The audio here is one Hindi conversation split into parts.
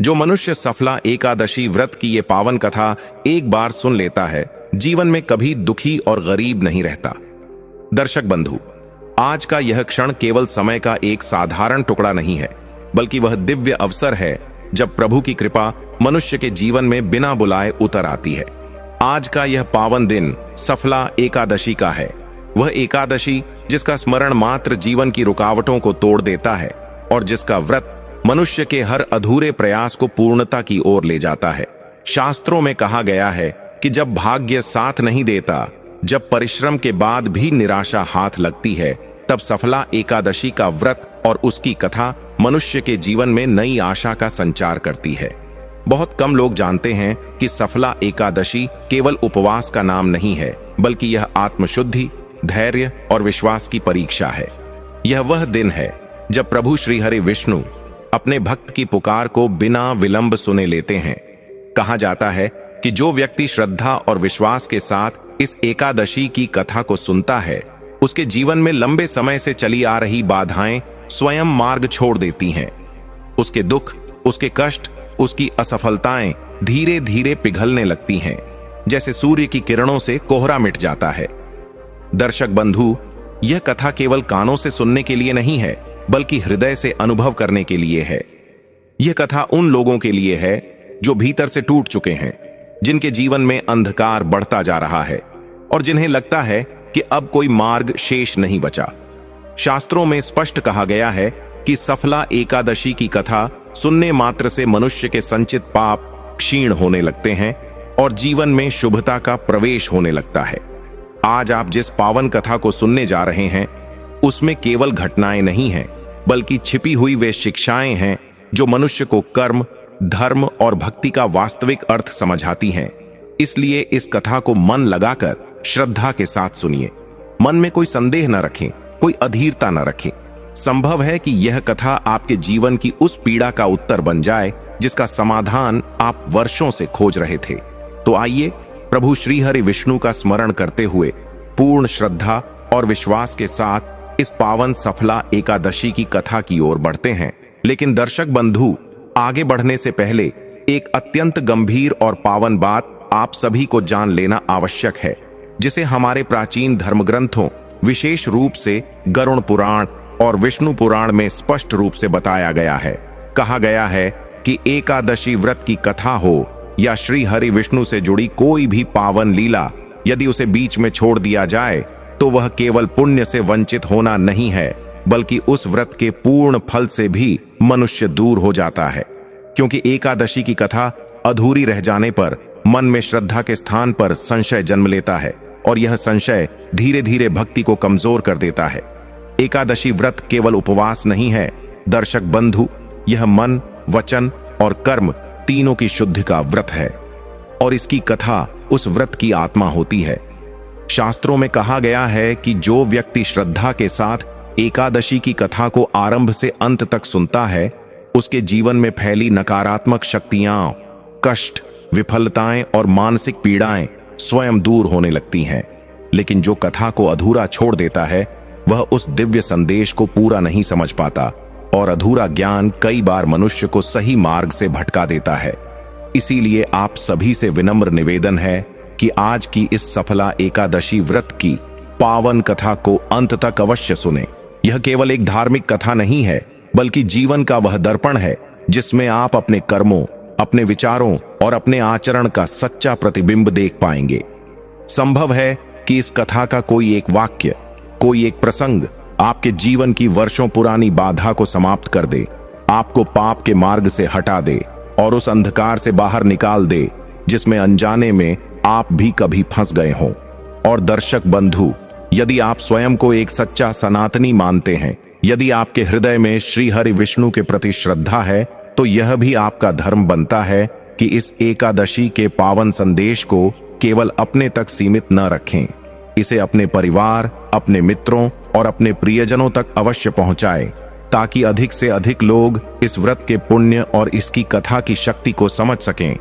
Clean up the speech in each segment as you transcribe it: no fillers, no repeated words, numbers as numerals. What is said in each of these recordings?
जो मनुष्य सफला एकादशी व्रत की ये पावन कथा एक बार सुन लेता है, जीवन में कभी दुखी और गरीब नहीं रहता। दर्शक बंधु, आज का यह क्षण केवल समय का एक साधारण टुकड़ा नहीं है, बल्कि वह दिव्य अवसर है जब प्रभु की कृपा मनुष्य के जीवन में बिना बुलाए उतर आती है। आज का यह पावन दिन सफला एकादशी का है, वह एकादशी जिसका स्मरण मात्र जीवन की रुकावटों को तोड़ देता है और जिसका व्रत मनुष्य के हर अधूरे प्रयास को पूर्णता की ओर ले जाता है। शास्त्रों में कहा गया है कि जब भाग्य साथ नहीं देता, जब परिश्रम के बाद भी निराशा हाथ लगती है, तब सफला एकादशी का व्रत और उसकी कथा मनुष्य के जीवन में नई आशा का संचार करती है। बहुत कम लोग जानते हैं कि सफला एकादशी केवल उपवास का नाम नहीं है, बल्कि यह आत्मशुद्धि, धैर्य और विश्वास की परीक्षा है। यह वह दिन है जब प्रभु श्री हरि विष्णु अपने भक्त की पुकार को बिना विलंब सुने लेते हैं। कहा जाता है कि जो व्यक्ति श्रद्धा और विश्वास के साथ इस एकादशी की कथा को सुनता है, उसके जीवन में लंबे समय से चली आ रही बाधाएं स्वयं मार्ग छोड़ देती हैं। उसके दुख, उसके कष्ट, उसकी असफलताएं धीरे धीरे पिघलने लगती हैं, जैसे सूर्य की किरणों से कोहरा मिट जाता है। दर्शक बंधु, यह कथा केवल कानों से सुनने के लिए नहीं है, बल्कि हृदय से अनुभव करने के लिए है। यह कथा उन लोगों के लिए है जो भीतर से टूट चुके हैं, जिनके जीवन में अंधकार बढ़ता जा रहा है और जिन्हें लगता है कि अब कोई मार्ग शेष नहीं बचा। शास्त्रों में स्पष्ट कहा गया है कि सफला एकादशी की कथा सुनने मात्र से मनुष्य के संचित पाप क्षीण होने लगते हैं और जीवन में शुभता का प्रवेश होने लगता है। आज आप जिस पावन कथा को सुनने जा रहे हैं, उसमें केवल घटनाएं नहीं हैं, बल्कि छिपी हुई वे शिक्षाएं हैं जो मनुष्य को कर्म, धर्म और भक्ति का वास्तविक अर्थ समझाती हैं। इसलिए इस कथा को मन लगाकर श्रद्धा के साथ सुनिए। मन में कोई संदेह न रखें, कोई अधीरता न रखें। संभव है कि यह कथा आपके जीवन की उस पीड़ा का उत्तर बन जाए जिसका समाधान आप वर्षों से खोज रहे थे। तो आइए प्रभु श्री हरि विष्णु का स्मरण करते हुए पूर्ण श्रद्धा और विश्वास के साथ इस पावन सफला एकादशी की कथा की ओर बढ़ते हैं। लेकिन दर्शक बंधु, आगे बढ़ने से पहले एक अत्यंत गंभीर और पावन बात आप सभी को जान लेना आवश्यक है, जिसे हमारे प्राचीन धर्म ग्रंथों, विशेष रूप से गरुड़ पुराण और विष्णु पुराण में स्पष्ट रूप से बताया गया है। कहा गया है कि एकादशी व्रत की कथा हो या श्री हरि विष्णु से जुड़ी कोई भी पावन लीला, यदि उसे बीच में छोड़ दिया जाए तो वह केवल पुण्य से वंचित होना नहीं है, बल्कि उस व्रत के पूर्ण फल से भी मनुष्य दूर हो जाता है। क्योंकि एकादशी की कथा अधूरी रह जाने पर मन में श्रद्धा के स्थान पर संशय जन्म लेता है और यह संशय धीरे धीरे भक्ति को कमजोर कर देता है। एकादशी व्रत केवल उपवास नहीं है दर्शक बंधु, यह मन, वचन और कर्म तीनों की शुद्धि का व्रत है और इसकी कथा उस व्रत की आत्मा होती है। शास्त्रों में कहा गया है कि जो व्यक्ति श्रद्धा के साथ एकादशी की कथा को आरंभ से अंत तक सुनता है, उसके जीवन में फैली नकारात्मक शक्तियां, कष्ट, विफलताएं और मानसिक पीड़ाएं स्वयं दूर होने लगती हैं। लेकिन जो कथा को अधूरा छोड़ देता है, वह उस दिव्य संदेश को पूरा नहीं समझ पाता और अधूरा ज्ञान कई बार मनुष्य को सही मार्ग से भटका देता है। इसीलिए आप सभी से विनम्र निवेदन है कि आज की इस सफला एकादशी व्रत की पावन कथा को अंत तक अवश्य सुने। यह केवल एक धार्मिक कथा नहीं है, बल्कि जीवन का वह दर्पण है जिसमें आप अपने कर्मों, अपने विचारों और अपने आचरण का सच्चा प्रतिबिंब देख पाएंगे। संभव है कि इस कथा का कोई एक वाक्य, कोई एक प्रसंग आपके जीवन की वर्षों पुरानी बाधा को समाप्त कर दे, आपको पाप के मार्ग से हटा दे और उस अंधकार से बाहर निकाल दे जिसमें अनजाने में आप भी कभी फंस गए हों। और दर्शक बंधु, यदि आप स्वयं को एक सच्चा सनातनी मानते हैं, यदि आपके हृदय में श्री हरि विष्णु के प्रति श्रद्धा है, तो यह भी आपका धर्म बनता है कि इस एकादशी के पावन संदेश को केवल अपने तक सीमित न रखें। इसे अपने परिवार, अपने मित्रों और अपने प्रियजनों तक अवश्य पहुंचाएं, ताकि अधिक से अधिक लोग इस व्रत के पुण्य और इसकी कथा की शक्ति को समझ सकें।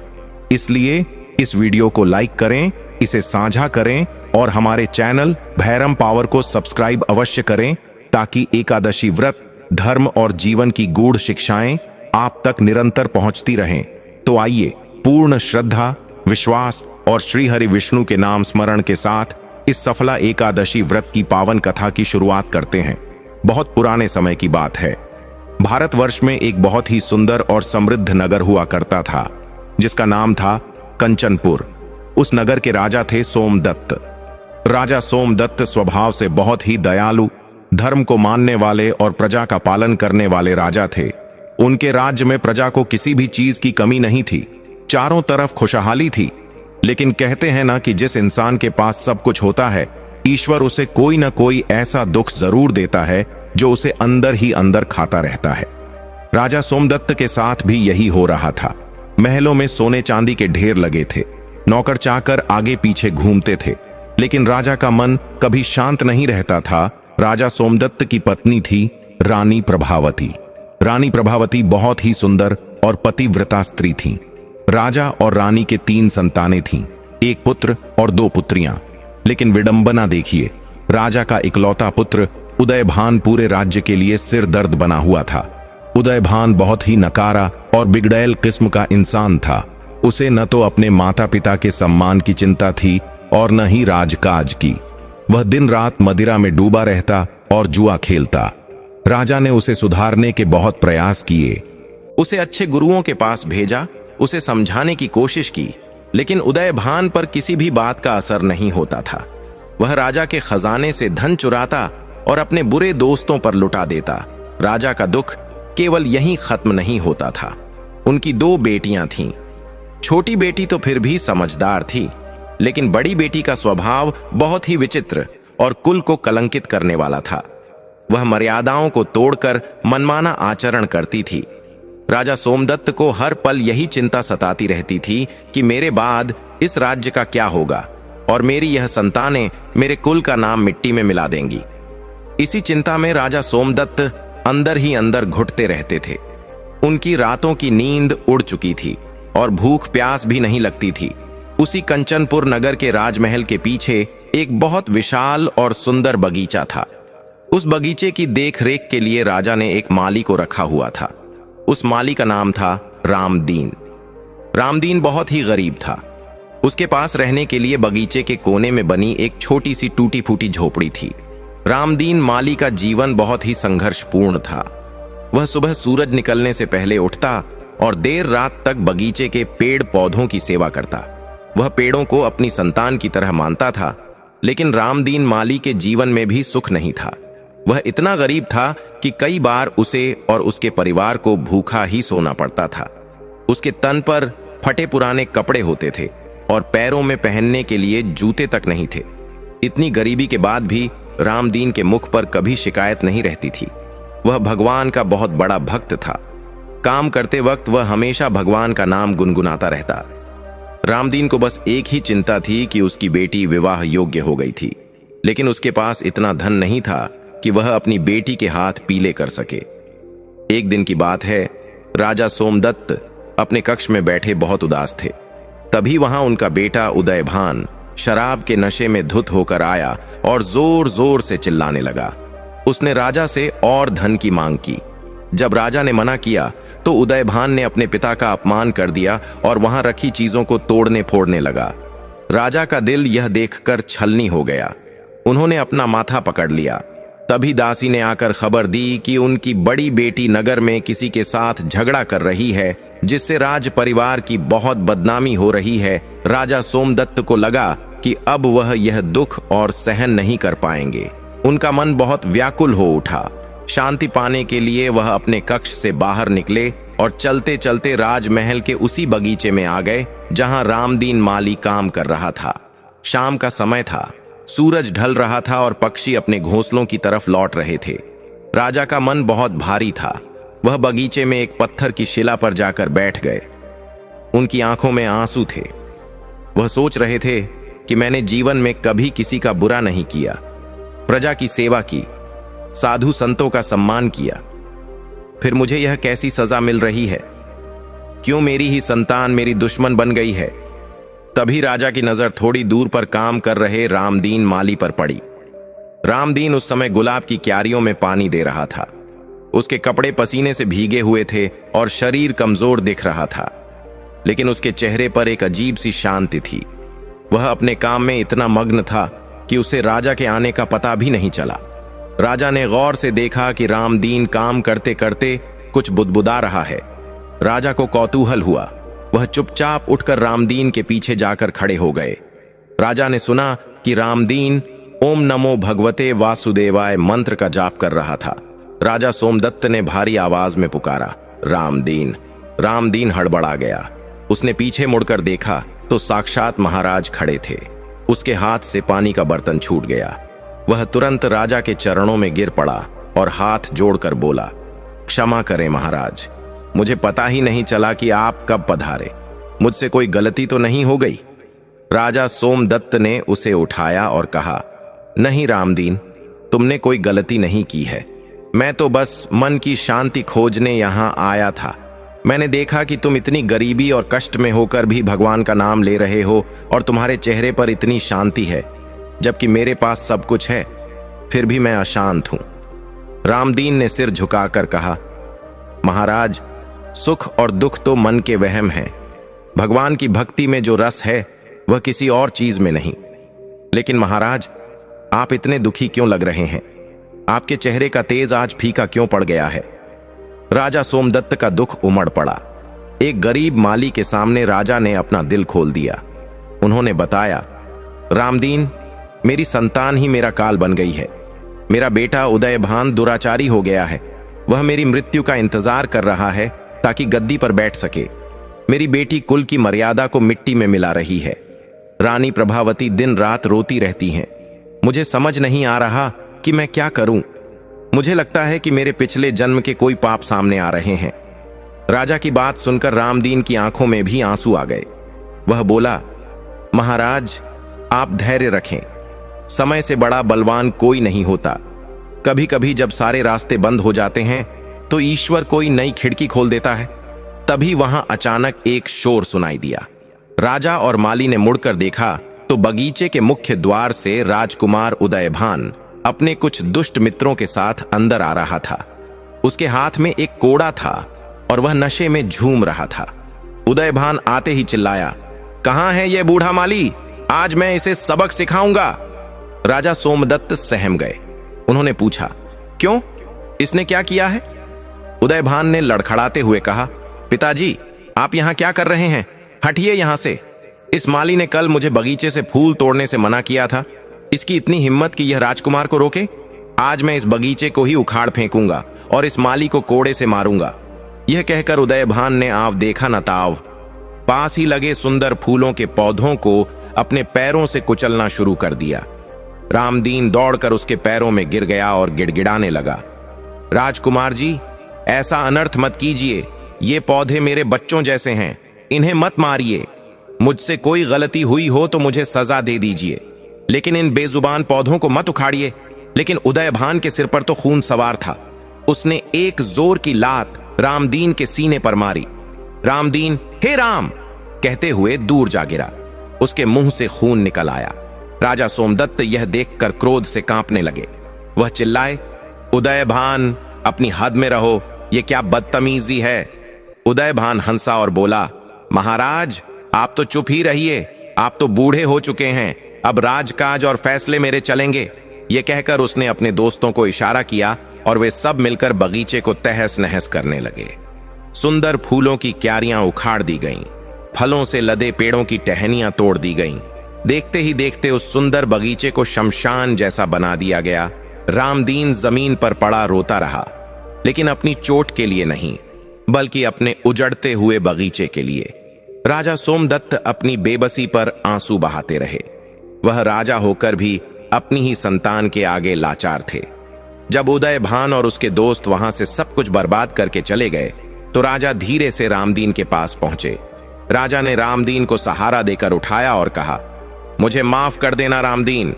इसलिए इस वीडियो को लाइक करें, इसे साझा करें और हमारे चैनल भैरम पावर को सब्सक्राइब अवश्य करें, ताकि एकादशी व्रत, धर्म और जीवन की गूढ़ शिक्षाएं आप तक निरंतर पहुंचती रहें। तो आइए पूर्ण श्रद्धा, विश्वास और श्री हरि विष्णु के नाम स्मरण के साथ इस सफला एकादशी व्रत की पावन कथा की शुरुआत करते हैं। बहुत पुराने समय की बात है। भारतवर्ष में एक बहुत ही सुंदर और समृद्ध नगर हुआ करता था, जिसका नाम था कंचनपुर। उस नगर के राजा थे सोमदत्त। राजा सोमदत्त स्वभाव से बहुत ही दयालु, धर्म को मानने वाले और प्रजा का पालन करने वाले राजा थे। उनके राज्य में प्रजा को किसी भी चीज की कमी नहीं थी, चारों तरफ खुशहाली थी। लेकिन कहते हैं ना कि जिस इंसान के पास सब कुछ होता है, ईश्वर उसे कोई ना कोई ऐसा दुख जरूर देता है जो उसे अंदर ही अंदर खाता रहता है। राजा सोमदत्त के साथ भी यही हो रहा था। महलों में सोने चांदी के ढेर लगे थे, नौकर चाकर आगे पीछे घूमते थे, लेकिन राजा का मन कभी शांत नहीं रहता था। राजा सोमदत्त की पत्नी थी रानी प्रभावती। रानी प्रभावती बहुत ही सुंदर और पतिव्रता स्त्री थीं। राजा और रानी के 3 संतानें थीं, एक पुत्र और 2 पुत्रियां। लेकिन विडंबना देखिए, राजा का इकलौता पुत्र उदयभान पूरे राज्य के लिए सिर दर्द बना हुआ था। उदयभान बहुत ही नकारा और बिगड़ैल किस्म का इंसान था। उसे न तो अपने माता पिता के सम्मान की चिंता थी और न ही राजकाज की। वह दिन रात मदिरा में डूबा रहता और जुआ खेलता। राजा ने उसे सुधारने के बहुत प्रयास किए। उसे अच्छे गुरुओं के पास भेजा, उसे समझाने की कोशिश की, लेकिन उदयभान पर किसी भी बात का असर नहीं होता था। वह राजा के खजाने से धन चुराता और अपने बुरे दोस्तों पर लुटा देता। राजा का दुख केवल यहीं खत्म नहीं होता था। उनकी 2 बेटियां थीं। छोटी बेटी तो फिर भी समझदार थी, लेकिन बड़ी बेटी का स्वभाव बहुत ही विचित्र और कुल को कलंकित करने वाला था। वह मर्यादाओं को तोड़कर मनमाना आचरण करती थी। राजा सोमदत्त को हर पल यही चिंता सताती रहती थी कि मेरे बाद इस राज्य का क्या होगा और मेरी यह संतानें मेरे कुल का नाम मिट्टी में मिला देंगी। इसी चिंता में राजा सोमदत्त अंदर ही अंदर घुटते रहते थे। उनकी रातों की नींद उड़ चुकी थी और भूख प्यास भी नहीं लगती थी। उसी कंचनपुर नगर के राजमहल के पीछे एक बहुत विशाल और सुंदर बगीचा था। उस बगीचे की देखरेख के लिए राजा ने एक माली को रखा हुआ था। उस माली का नाम था रामदीन। रामदीन बहुत ही गरीब था। उसके पास रहने के लिए बगीचे के कोने में बनी एक छोटी सी टूटी फूटी झोपड़ी थी। रामदीन माली का जीवन बहुत ही संघर्षपूर्ण था। वह सुबह सूरज निकलने से पहले उठता और देर रात तक बगीचे के पेड़ पौधों की सेवा करता। वह पेड़ों को अपनी संतान की तरह मानता था, लेकिन रामदीन माली के जीवन में भी सुख नहीं था। वह इतना गरीब था कि कई बार उसे और उसके परिवार को भूखा ही सोना पड़ता था। उसके तन पर फटे पुराने कपड़े होते थे और पैरों में पहनने के लिए जूते तक नहीं थे। इतनी गरीबी के बाद भी रामदीन के मुख पर कभी शिकायत नहीं रहती थी। वह भगवान का बहुत बड़ा भक्त था। काम करते वक्त वह हमेशा भगवान का नाम गुनगुनाता रहता। रामदीन को बस एक ही चिंता थी कि उसकी बेटी विवाह योग्य हो गई थी, लेकिन उसके पास इतना धन नहीं था कि वह अपनी बेटी के हाथ पीले कर सके। एक दिन की बात है, राजा सोमदत्त अपने कक्ष में बैठे बहुत उदास थे। तभी वहां उनका बेटा उदयभान शराब के नशे में धुत होकर आया और जोर जोर से चिल्लाने लगा। उसने राजा से और धन की मांग की। जब राजा ने मना किया तो उदयभान ने अपने पिता का अपमान कर दिया और वहां रखी चीजों को तोड़ने फोड़ने लगा। राजा का दिल यह देखकर छलनी हो गया। उन्होंने अपना माथा पकड़ लिया। तभी दासी ने आकर खबर दी कि उनकी बड़ी बेटी नगर में किसी के साथ झगड़ा कर रही है, जिससे राज परिवार की बहुत बदनामी हो रही है। राजा सोमदत्त को लगा कि अब वह यह दुख और सहन नहीं कर पाएंगे। उनका मन बहुत व्याकुल हो उठा। शांति पाने के लिए वह अपने कक्ष से बाहर निकले और चलते चलते राजमहल के उसी बगीचे में आ गए जहां रामदीन माली काम कर रहा था। शाम का समय था, सूरज ढल रहा था और पक्षी अपने घोंसलों की तरफ लौट रहे थे। राजा का मन बहुत भारी था। वह बगीचे में एक पत्थर की शिला पर जाकर बैठ गए। उनकी आंखों में आंसू थे। वह सोच रहे थे कि मैंने जीवन में कभी किसी का बुरा नहीं किया, प्रजा की सेवा की, साधु संतों का सम्मान किया, फिर मुझे यह कैसी सजा मिल रही है? क्यों मेरी ही संतान मेरी दुश्मन बन गई है? तभी राजा की नजर थोड़ी दूर पर काम कर रहे रामदीन माली पर पड़ी। रामदीन उस समय गुलाब की क्यारियों में पानी दे रहा था। उसके कपड़े पसीने से भीगे हुए थे और शरीर कमजोर दिख रहा था, लेकिन उसके चेहरे पर एक अजीब सी शांति थी। वह अपने काम में इतना मग्न था कि उसे राजा के आने का पता भी नहीं चला। राजा ने गौर से देखा कि रामदीन काम करते करते कुछ बुदबुदा रहा है। राजा को कौतूहल हुआ। वह चुपचाप उठकर रामदीन के पीछे जाकर खड़े हो गए। राजा ने सुना कि रामदीन ओम नमो भगवते वासुदेवाय मंत्र का जाप कर रहा था। राजा सोमदत्त ने भारी आवाज में पुकारा, रामदीन। रामदीन हड़बड़ा गया। उसने पीछे मुड़कर देखा तो साक्षात महाराज खड़े थे। उसके हाथ से पानी का बर्तन छूट गया। वह तुरंत राजा के चरणों में गिर पड़ा और हाथ जोड़कर बोला, क्षमा करें महाराज, मुझे पता ही नहीं चला कि आप कब पधारे। मुझसे कोई गलती तो नहीं हो गई? राजा सोमदत्त ने उसे उठाया और कहा, नहीं रामदीन, तुमने कोई गलती नहीं की है। मैं तो बस मन की शांति खोजने यहां आया था। मैंने देखा कि तुम इतनी गरीबी और कष्ट में होकर भी भगवान का नाम ले रहे हो और तुम्हारे चेहरे पर इतनी शांति है, जबकि मेरे पास सब कुछ है, फिर भी मैं अशांत हूं। रामदीन ने सिर झुकाकर कहा, महाराज, सुख और दुख तो मन के वहम हैं। भगवान की भक्ति में जो रस है वह किसी और चीज में नहीं। लेकिन महाराज, आप इतने दुखी क्यों लग रहे हैं? आपके चेहरे का तेज आज फीका क्यों पड़ गया है? राजा सोमदत्त का दुख उमड़ पड़ा। एक गरीब माली के सामने राजा ने अपना दिल खोल दिया। उन्होंने बताया, रामदीन, मेरी संतान ही मेरा काल बन गई है। मेरा बेटा उदयभान दुराचारी हो गया है। वह मेरी मृत्यु का इंतजार कर रहा है ताकि गद्दी पर बैठ सके। मेरी बेटी कुल की मर्यादा को मिट्टी में मिला रही है। रानी प्रभावती दिन रात रोती रहती हैं। मुझे समझ नहीं आ रहा कि मैं क्या करूं। मुझे लगता है कि मेरे पिछले जन्म के कोई पाप सामने आ रहे हैं। राजा की बात सुनकर रामदीन की आंखों में भी आंसू आ गए। वह बोला, महाराज, आप धैर्य रखें। समय से बड़ा बलवान कोई नहीं होता। कभी कभी जब सारे रास्ते बंद हो जाते हैं तो ईश्वर कोई नई खिड़की खोल देता है। तभी वहां अचानक एक शोर सुनाई दिया। राजा और माली ने मुड़कर देखा तो बगीचे के मुख्य द्वार से राजकुमार उदयभान अपने कुछ दुष्ट मित्रों के साथ अंदर आ रहा था। उसके हाथ में एक कोड़ा था और वह नशे में झूम रहा था। उदयभान आते ही चिल्लाया, कहां है यह बूढ़ा माली? आज मैं इसे सबक सिखाऊंगा। राजा सोमदत्त सहम गए। उन्होंने पूछा, क्यों? इसने क्या किया है? उदयभान ने लड़खड़ाते हुए कहा, पिताजी, आप यहां क्या कर रहे हैं? हटिए यहां से। इस माली ने कल मुझे बगीचे से फूल तोड़ने से मना किया था। इसकी इतनी हिम्मत कि यह राजकुमार को रोके। आज मैं इस बगीचे को ही उखाड़ फेंकूंगा और इस माली को कोड़े से मारूंगा। यह कहकर उदयभान ने आव देखा न ताव पास ही लगे सुंदर फूलों के पौधों को अपने पैरों से कुचलना शुरू कर दिया। रामदीन दौड़कर उसके पैरों में गिर गया और गिड़गिड़ाने लगा, राजकुमार जी, ऐसा अनर्थ मत कीजिए। ये पौधे मेरे बच्चों जैसे हैं, इन्हें मत मारिए। मुझसे कोई गलती हुई हो तो मुझे सजा दे दीजिए, लेकिन इन बेजुबान पौधों को मत उखाड़िए। लेकिन उदयभान के सिर पर तो खून सवार था। उसने एक जोर की लात रामदीन के सीने पर मारी। रामदीन हे राम कहते हुए दूर जा गिरा। उसके मुंह से खून निकल आया। राजा सोमदत्त यह देखकर क्रोध से कांपने लगे। वह चिल्लाए, उदयभान, अपनी हद में रहो। यह क्या बदतमीजी है? उदयभान हंसा और बोला, महाराज, आप तो चुप ही रहिए। आप तो बूढ़े हो चुके हैं। अब राजकाज और फैसले मेरे चलेंगे। यह कहकर उसने अपने दोस्तों को इशारा किया और वे सब मिलकर बगीचे को तहस नहस करने लगे। सुंदर फूलों की क्यारियां उखाड़ दी गईं। फलों से लदे पेड़ों की टहनियां तोड़ दी गईं। देखते ही देखते उस सुंदर बगीचे को शमशान जैसा बना दिया गया। रामदीन जमीन पर पड़ा रोता रहा, लेकिन अपनी चोट के लिए नहीं, बल्कि अपने उजड़ते हुए बगीचे के लिए। राजा सोमदत्त अपनी बेबसी पर आंसू बहाते रहे। वह राजा होकर भी अपनी ही संतान के आगे लाचार थे। जब उदयभान और उसके दोस्त वहां से सब कुछ बर्बाद करके चले गए तो राजा धीरे से रामदीन के पास पहुंचे। राजा ने रामदीन को सहारा देकर उठाया और कहा, मुझे माफ कर देना रामदीन।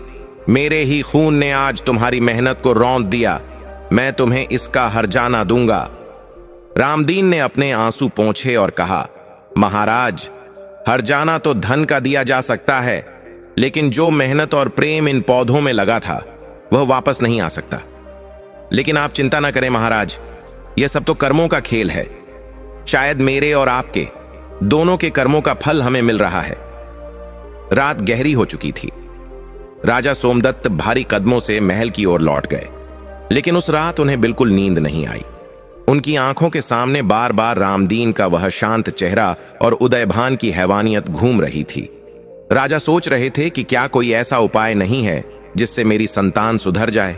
मेरे ही खून ने आज तुम्हारी मेहनत को रौंद दिया। मैं तुम्हें इसका हर्जाना दूंगा। रामदीन ने अपने आंसू पोंछे और कहा, महाराज, हर्जाना तो धन का दिया जा सकता है, लेकिन जो मेहनत और प्रेम इन पौधों में लगा था वह वापस नहीं आ सकता। लेकिन आप चिंता न करें महाराज, यह सब तो कर्मों का खेल है। शायद मेरे और आपके दोनों के कर्मों का फल हमें मिल रहा है। रात गहरी हो चुकी थी। राजा सोमदत्त भारी कदमों से महल की ओर लौट गए, लेकिन उस रात उन्हें बिल्कुल नींद नहीं आई। उनकी आंखों के सामने बार बार रामदीन का वह शांत चेहरा और उदयभान की हैवानियत घूम रही थी। राजा सोच रहे थे कि क्या कोई ऐसा उपाय नहीं है जिससे मेरी संतान सुधर जाए?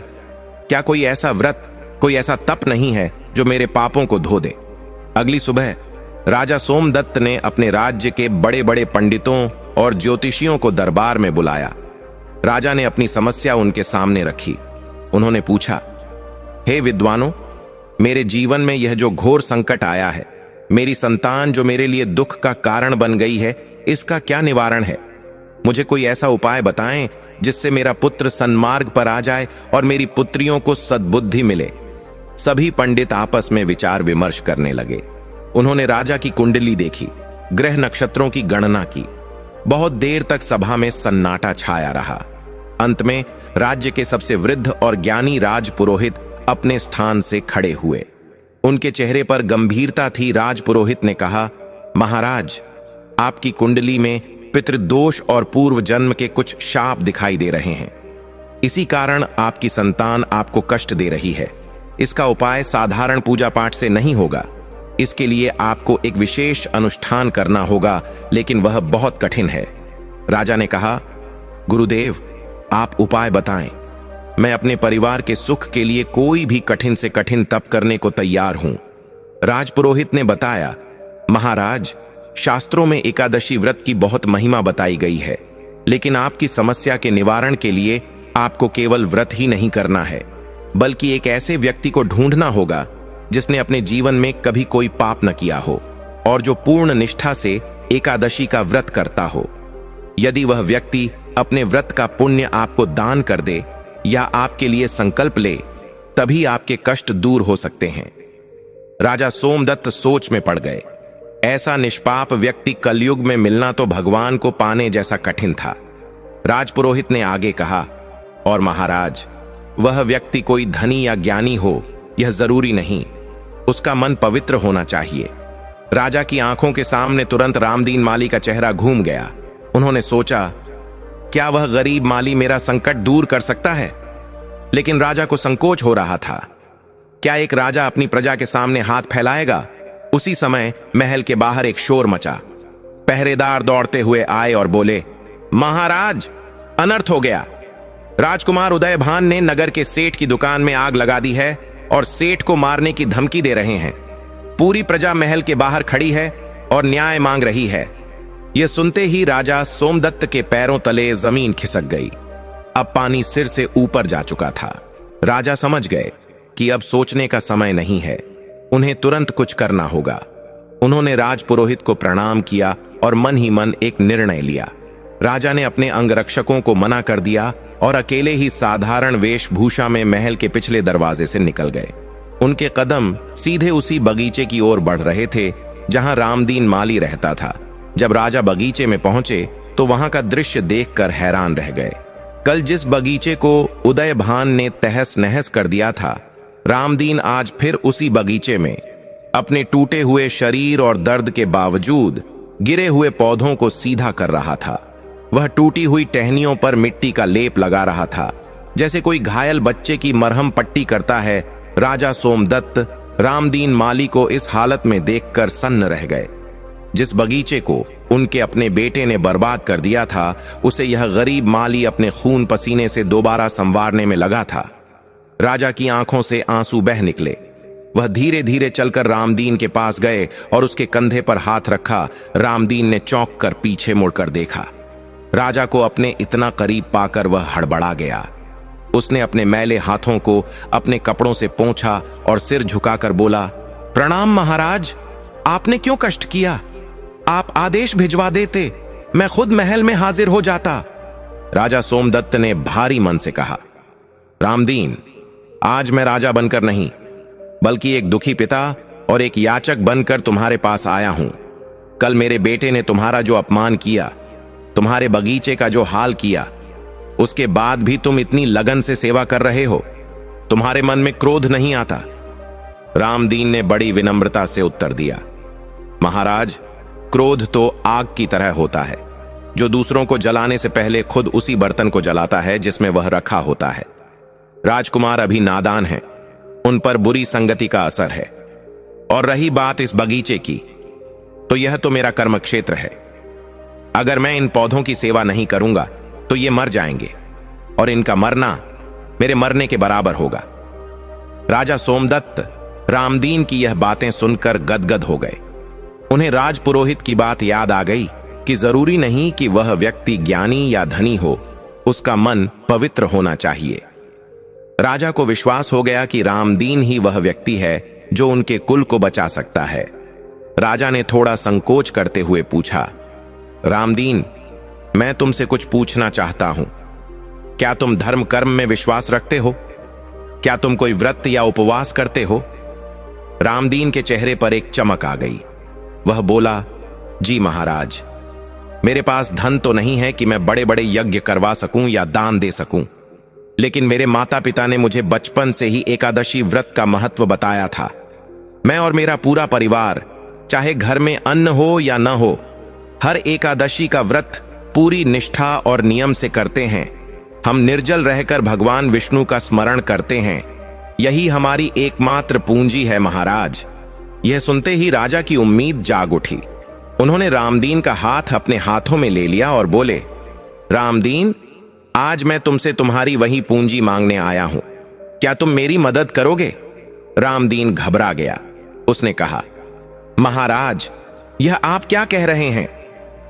क्या कोई ऐसा व्रत, कोई ऐसा तप नहीं है जो मेरे पापों को धो दे? अगली सुबह राजा सोमदत्त ने अपने राज्य के बड़े बड़े पंडितों और ज्योतिषियों को दरबार में बुलाया। राजा ने अपनी समस्या उनके सामने रखी। उन्होंने पूछा, हे विद्वानों, मेरे जीवन में यह जो घोर संकट आया है, मेरी संतान जो मेरे लिए दुख का कारण बन गई है, इसका क्या निवारण है? मुझे कोई ऐसा उपाय बताएं जिससे मेरा पुत्र सन्मार्ग पर आ जाए और मेरी पुत्रियों को सद्बुद्धि मिले। सभी पंडित आपस में विचार विमर्श करने लगे। उन्होंने राजा की कुंडली देखी, ग्रह नक्षत्रों की गणना की। बहुत देर तक सभा में सन्नाटा छाया रहा। अंत में राज्य के सबसे वृद्ध और ज्ञानी राजपुरोहित अपने स्थान से खड़े हुए। उनके चेहरे पर गंभीरता थी। राजपुरोहित ने कहा, महाराज, आपकी कुंडली में पितृदोष और पूर्व जन्म के कुछ शाप दिखाई दे रहे हैं। इसी कारण आपकी संतान आपको कष्ट दे रही है। इसका उपाय साधारण पूजा पाठ से नहीं होगा। इसके लिए आपको एक विशेष अनुष्ठान करना होगा, लेकिन वह बहुत कठिन है। राजा ने कहा, गुरुदेव, आप उपाय बताएं। मैं अपने परिवार के सुख के लिए कोई भी कठिन से कठिन तप करने को तैयार हूं। राजपुरोहित ने बताया, महाराज, शास्त्रों में एकादशी व्रत की बहुत महिमा बताई गई है, लेकिन आपकी समस्या के निवारण के लिए आपको केवल व्रत ही नहीं करना है, बल्कि एक ऐसे व्यक्ति को ढूंढना होगा जिसने अपने जीवन में कभी कोई पाप न किया हो और जो पूर्ण निष्ठा से एकादशी का व्रत करता हो। यदि वह व्यक्ति अपने व्रत का पुण्य आपको दान कर दे या आपके लिए संकल्प ले, तभी आपके कष्ट दूर हो सकते हैं। राजा सोमदत्त सोच में पड़ गए। ऐसा निष्पाप व्यक्ति कलयुग में मिलना तो भगवान को पाने जैसा कठिन था। राजपुरोहित ने आगे कहा, और महाराज, वह व्यक्ति कोई धनी या ज्ञानी हो यह जरूरी नहीं, उसका मन पवित्र होना चाहिए। राजा की आंखों के सामने तुरंत रामदीन माली का चेहरा घूम गया। उन्होंने सोचा, क्या वह गरीब माली मेरा संकट दूर कर सकता है? लेकिन राजा को संकोच हो रहा था। क्या एक राजा अपनी प्रजा के सामने हाथ फैलाएगा? उसी समय महल के बाहर एक शोर मचा। पहरेदार दौड़ते हुए आए और बोले, महाराज, अनर्थ हो गया। राजकुमार उदयभान ने नगर के सेठ की दुकान में आग लगा दी है और सेठ को मारने की धमकी दे रहे हैं। पूरी प्रजा महल के बाहर खड़ी है और न्याय मांग रही है। यह सुनते ही राजा सोमदत्त के पैरों तले जमीन खिसक गई। अब पानी सिर से ऊपर जा चुका था। राजा समझ गए कि अब सोचने का समय नहीं है, उन्हें तुरंत कुछ करना होगा। उन्होंने राजपुरोहित को प्रणाम किया और मन ही मन एक निर्णय लिया। राजा ने अपने अंगरक्षकों को मना कर दिया और अकेले ही साधारण वेशभूषा में महल के पिछले दरवाजे से निकल गए। उनके कदम सीधे उसी बगीचे की ओर बढ़ रहे थे जहां रामदीन माली रहता था। जब राजा बगीचे में पहुंचे तो वहां का दृश्य देखकर हैरान रह गए। कल जिस बगीचे को उदयभान ने तहस नहस कर दिया था, रामदीन आज फिर उसी बगीचे में अपने टूटे हुए शरीर और दर्द के बावजूद गिरे हुए पौधों को सीधा कर रहा था। वह टूटी हुई टहनियों पर मिट्टी का लेप लगा रहा था, जैसे कोई घायल बच्चे की मरहम पट्टी करता है। राजा सोमदत्त रामदीन माली को इस हालत में देखकर सन्न रह गए। जिस बगीचे को उनके अपने बेटे ने बर्बाद कर दिया था, उसे यह गरीब माली अपने खून पसीने से दोबारा संवारने में लगा था। राजा की आंखों से आंसू बह निकले। वह धीरे धीरे चलकर रामदीन के पास गए और उसके कंधे पर हाथ रखा। रामदीन ने चौंक कर पीछे मुड़कर देखा। राजा को अपने इतना करीब पाकर वह हड़बड़ा गया। उसने अपने मैले हाथों को अपने कपड़ों से पोंछा और सिर झुकाकर बोला, प्रणाम महाराज, आपने क्यों कष्ट किया? आप आदेश भिजवा देते, मैं खुद महल में हाजिर हो जाता। राजा सोमदत्त ने भारी मन से कहा, रामदीन, आज मैं राजा बनकर नहीं, बल्कि एक दुखी पिता और एक याचक बनकर तुम्हारे पास आया हूं। कल मेरे बेटे ने तुम्हारा जो अपमान किया, तुम्हारे बगीचे का जो हाल किया, उसके बाद भी तुम इतनी लगन से सेवा कर रहे हो। तुम्हारे मन में क्रोध नहीं आता। रामदीन ने बड़ी विनम्रता से उत्तर दिया, महाराज, क्रोध तो आग की तरह होता है, जो दूसरों को जलाने से पहले खुद उसी बर्तन को जलाता है जिसमें वह रखा होता है। राजकुमार अभी नादान हैं, उन पर बुरी संगति का असर है। और रही बात इस बगीचे की, तो यह तो मेरा कर्म क्षेत्र है। अगर मैं इन पौधों की सेवा नहीं करूंगा तो ये मर जाएंगे, और इनका मरना मेरे मरने के बराबर होगा। राजा सोमदत्त रामदीन की यह बातें सुनकर गदगद हो गए। उन्हें राजपुरोहित की बात याद आ गई कि जरूरी नहीं कि वह व्यक्ति ज्ञानी या धनी हो, उसका मन पवित्र होना चाहिए। राजा को विश्वास हो गया कि रामदीन ही वह व्यक्ति है जो उनके कुल को बचा सकता है। राजा ने थोड़ा संकोच करते हुए पूछा, रामदीन, मैं तुमसे कुछ पूछना चाहता हूं। क्या तुम धर्म कर्म में विश्वास रखते हो? क्या तुम कोई व्रत या उपवास करते हो? रामदीन के चेहरे पर एक चमक आ गई। वह बोला, जी महाराज, मेरे पास धन तो नहीं है कि मैं बड़े बड़े यज्ञ करवा सकूं या दान दे सकूं, लेकिन मेरे माता पिता ने मुझे बचपन से ही एकादशी व्रत का महत्व बताया था। मैं और मेरा पूरा परिवार, चाहे घर में अन्न हो या न हो, हर एकादशी का व्रत पूरी निष्ठा और नियम से करते हैं। हम निर्जल रहकर भगवान विष्णु का स्मरण करते हैं। यही हमारी एकमात्र पूंजी है महाराज। यह सुनते ही राजा की उम्मीद जाग उठी। उन्होंने रामदीन का हाथ अपने हाथों में ले लिया और बोले, रामदीन, आज मैं तुमसे तुम्हारी वही पूंजी मांगने आया हूं। क्या तुम मेरी मदद करोगे? रामदीन घबरा गया। उसने कहा, महाराज, यह आप क्या कह रहे हैं?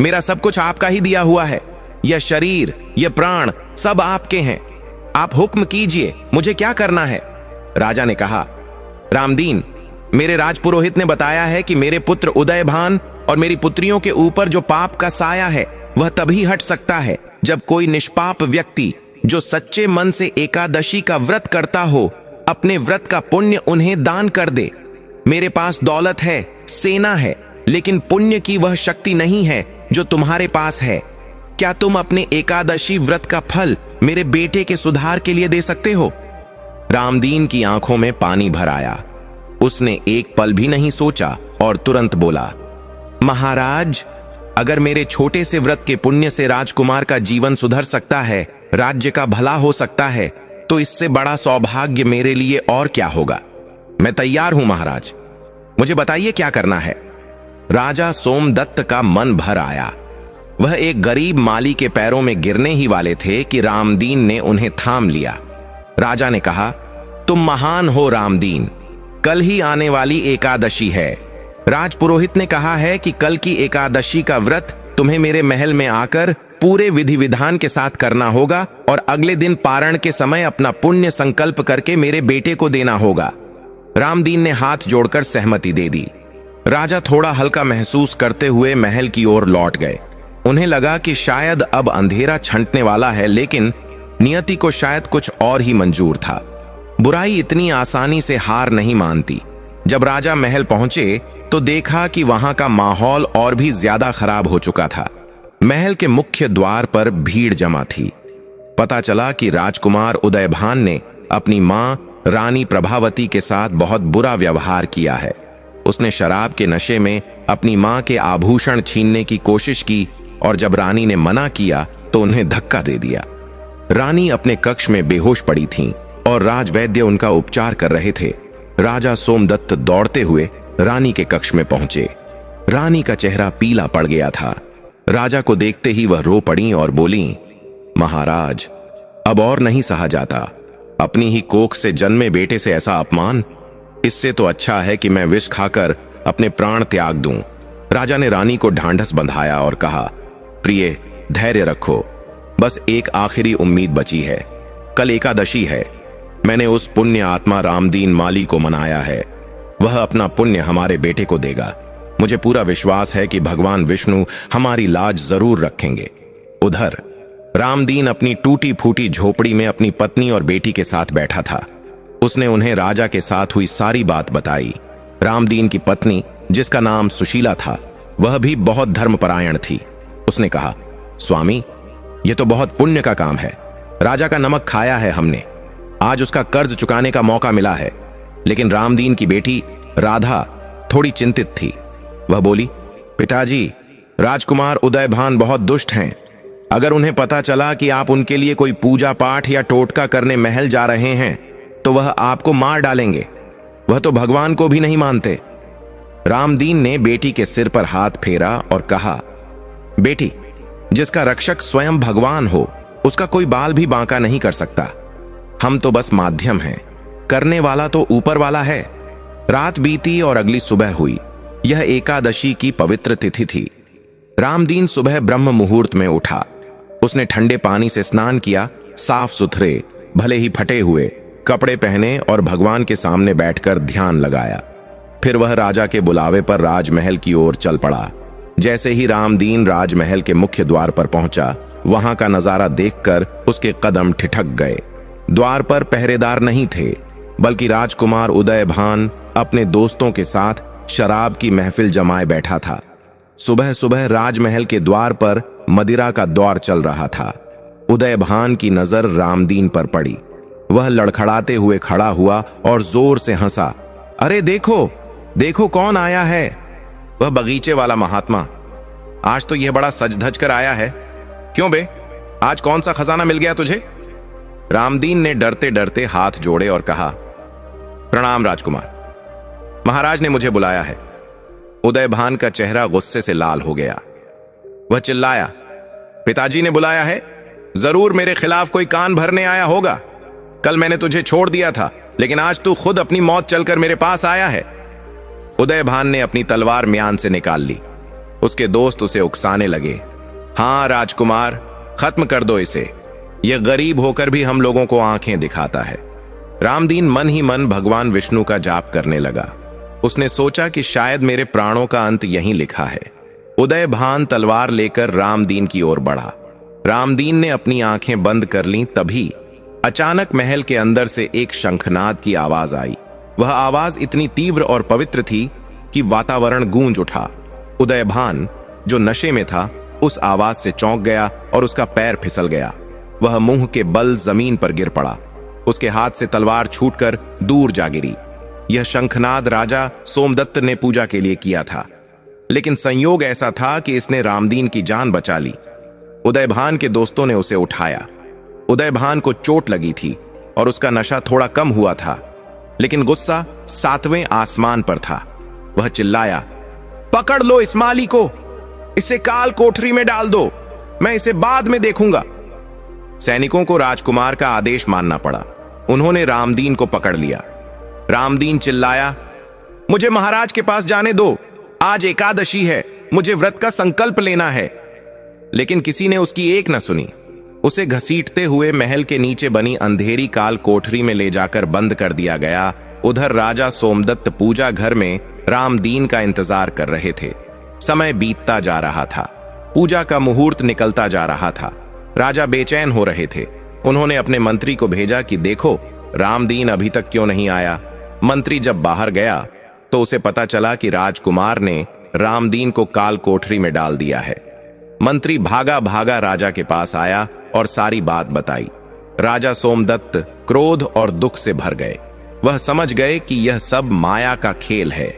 मेरा सब कुछ आपका ही दिया हुआ है। यह शरीर, यह प्राण सब आपके हैं। आप हुक्म कीजिए, मुझे क्या करना है? राजा ने कहा, रामदीन, मेरे राजपुरोहित ने बताया है कि मेरे पुत्र उदयभान और मेरी पुत्रियों के ऊपर जो पाप का साया है वह तभी हट सकता है जब कोई निष्पाप व्यक्ति जो सच्चे मन से एकादशी का व्रत करता हो, अपने व्रत का पुण्य उन्हें दान कर दे। मेरे पास दौलत है, सेना है, लेकिन पुण्य की वह शक्ति नहीं है जो तुम्हारे पास है। क्या तुम अपने एकादशी व्रत का फल मेरे बेटे के सुधार के लिए दे सकते हो? रामदीन की आंखों में पानी भर आया। उसने एक पल भी नहीं सोचा और तुरंत बोला, महाराज, अगर मेरे छोटे से व्रत के पुण्य से राजकुमार का जीवन सुधर सकता है, राज्य का भला हो सकता है, तो इससे बड़ा सौभाग्य मेरे लिए और क्या होगा। मैं तैयार हूं महाराज, मुझे बताइए क्या करना है। राजा सोमदत्त का मन भर आया। वह एक गरीब माली के पैरों में गिरने ही वाले थे कि रामदीन ने उन्हें थाम लिया। राजा ने कहा, तुम महान हो रामदीन, कल ही आने वाली एकादशी है। राजपुरोहित ने कहा है कि कल की एकादशी का व्रत तुम्हें मेरे महल में आकर पूरे विधि विधान के साथ करना होगा और अगले दिन पारण के समय अपना पुण्य संकल्प करके मेरे बेटे को देना होगा। रामदीन ने हाथ जोड़कर सहमति दे दी। राजा थोड़ा हल्का महसूस करते हुए महल की ओर लौट गए। उन्हें लगा कि शायद अब अंधेरा छंटने वाला है, लेकिन नियति को शायद कुछ और ही मंजूर था। बुराई इतनी आसानी से हार नहीं मानती। जब राजा महल पहुंचे तो देखा कि वहां का माहौल और भी ज्यादा खराब हो चुका था। महल के मुख्य द्वार पर भीड़ जमा थी। पता चला कि राजकुमार उदयभान ने अपनी मां रानी प्रभावती के साथ बहुत बुरा व्यवहार किया है। उसने शराब के नशे में अपनी मां के आभूषण छीनने की कोशिश की और जब रानी ने मना किया तो उन्हें धक्का दे दिया। रानी अपने कक्ष में बेहोश पड़ी थीं और राजवैद्य उनका उपचार कर रहे थे। राजा सोमदत्त दौड़ते हुए रानी के कक्ष में पहुंचे। रानी का चेहरा पीला पड़ गया था। राजा को देखते ही वह रो पड़ी और बोली, महाराज, अब और नहीं सहा जाता। अपनी ही कोख से जन्मे बेटे से ऐसा अपमान, इससे तो अच्छा है कि मैं विष खाकर अपने प्राण त्याग दूं। राजा ने रानी को ढांढस बंधाया और कहा, प्रिय, धैर्य रखो, बस एक आखिरी उम्मीद बची है। कल एकादशी है। मैंने उस पुण्य आत्मा रामदीन माली को मनाया है। वह अपना पुण्य हमारे बेटे को देगा। मुझे पूरा विश्वास है कि भगवान विष्णु हमारी लाज जरूर रखेंगे। उधर रामदीन अपनी टूटी फूटी झोपड़ी में अपनी पत्नी और बेटी के साथ बैठा था। उसने उन्हें राजा के साथ हुई सारी बात बताई। रामदीन की पत्नी, जिसका नाम सुशीला था, वह भी बहुत धर्मपरायण थी। उसने कहा, स्वामी, यह तो बहुत पुण्य का काम है। राजा का नमक खाया है हमने, आज उसका कर्ज चुकाने का मौका मिला है। लेकिन रामदीन की बेटी राधा थोड़ी चिंतित थी। वह बोली, पिताजी, राजकुमार उदयभान बहुत दुष्ट हैं। अगर उन्हें पता चला कि आप उनके लिए कोई पूजा पाठ या टोटका करने महल जा रहे हैं तो वह आपको मार डालेंगे। वह तो भगवान को भी नहीं मानते। रामदीन ने बेटी के सिर पर हाथ फेरा और कहा, बेटी, जिसका रक्षक स्वयं भगवान हो उसका कोई बाल भी बांका नहीं कर सकता। हम तो बस माध्यम हैं, करने वाला तो ऊपर वाला है। रात बीती और अगली सुबह हुई। यह एकादशी की पवित्र तिथि थी। रामदीन सुबह ब्रह्म मुहूर्त में उठा। उसने ठंडे पानी से स्नान किया, साफ सुथरे भले ही फटे हुए कपड़े पहने और भगवान के सामने बैठकर ध्यान लगाया। फिर वह राजा के बुलावे पर राजमहल की ओर चल पड़ा। जैसे ही रामदीन राजमहल के मुख्य द्वार पर पहुंचा, वहां का नजारा देखकर उसके कदम ठिठक गए। द्वार पर पहरेदार नहीं थे, बल्कि राजकुमार उदयभान अपने दोस्तों के साथ शराब की महफिल जमाए बैठा था। सुबह सुबह राजमहल के द्वार पर मदिरा का दौर चल रहा था। उदयभान की नजर रामदीन पर पड़ी। वह लड़खड़ाते हुए खड़ा हुआ और जोर से हंसा। अरे देखो, देखो कौन आया है। वह बगीचे वाला महात्मा। आज तो यह बड़ा सज धज कर आया है। क्यों बे, आज कौन सा खजाना मिल गया तुझे? रामदीन ने डरते डरते हाथ जोड़े और कहा, प्रणाम राजकुमार, महाराज ने मुझे बुलाया है। उदयभान का चेहरा गुस्से से लाल हो गया। वह चिल्लाया, पिताजी ने बुलाया है? जरूर मेरे खिलाफ कोई कान भरने आया होगा। कल मैंने तुझे छोड़ दिया था, लेकिन आज तू खुद अपनी मौत चलकर मेरे पास आया है। उदयभान ने अपनी तलवार म्यान से निकाल ली। उसके दोस्त उसे उकसाने लगे, हां राजकुमार, खत्म कर दो इसे। यह गरीब होकर भी हम लोगों को आंखें दिखाता है। रामदीन मन ही मन भगवान विष्णु का जाप करने लगा। उसने सोचा कि शायद मेरे प्राणों का अंत यहीं लिखा है। उदयभान तलवार लेकर रामदीन की ओर बढ़ा। रामदीन ने अपनी आंखें बंद कर लीं, तभी अचानक महल के अंदर से एक शंखनाद की आवाज आई। वह आवाज इतनी तीव्र और पवित्र थी कि वातावरण गूंज उठा। उदयभान, जो नशे में था, उस आवाज से चौंक गया और उसका पैर फिसल गया। वह मुंह के बल जमीन पर गिर पड़ा। उसके हाथ से तलवार छूटकर दूर जा गिरी। यह शंखनाद राजा सोमदत्त ने पूजा के लिए किया था, लेकिन संयोग ऐसा था कि इसने रामदीन की जान बचा ली। उदयभान के दोस्तों ने उसे उठाया। उदयभान को चोट लगी थी और उसका नशा थोड़ा कम हुआ था, लेकिन गुस्सा 7वें आसमान पर था। वह चिल्लाया, पकड़ लो इस माली को, इसे काल कोठरी में डाल दो, मैं इसे बाद में देखूंगा। सैनिकों को राजकुमार का आदेश मानना पड़ा। उन्होंने रामदीन को पकड़ लिया। रामदीन चिल्लाया, मुझे महाराज के पास जाने दो, आज एकादशी है, मुझे व्रत का संकल्प लेना है। लेकिन किसी ने उसकी एक न सुनी। उसे घसीटते हुए महल के नीचे बनी अंधेरी काल कोठरी में ले जाकर बंद कर दिया गया। उधर राजा सोमदत्त पूजा घर में रामदीन का इंतजार कर रहे थे। समय बीतता जा रहा था। पूजा का मुहूर्त निकलता जा रहा था। राजा बेचैन हो रहे थे। उन्होंने अपने मंत्री को भेजा कि देखो, रामदीन अभी तक क्यों नहीं आया। मंत्री जब बाहर गया तो उसे पता चला कि राजकुमार ने रामदीन को काल कोठरी में डाल दिया है। मंत्री भागा भागा राजा के पास आया और सारी बात बताई। राजा सोमदत्त क्रोध और दुख से भर गए। वह समझ गए कि यह सब माया का खेल है।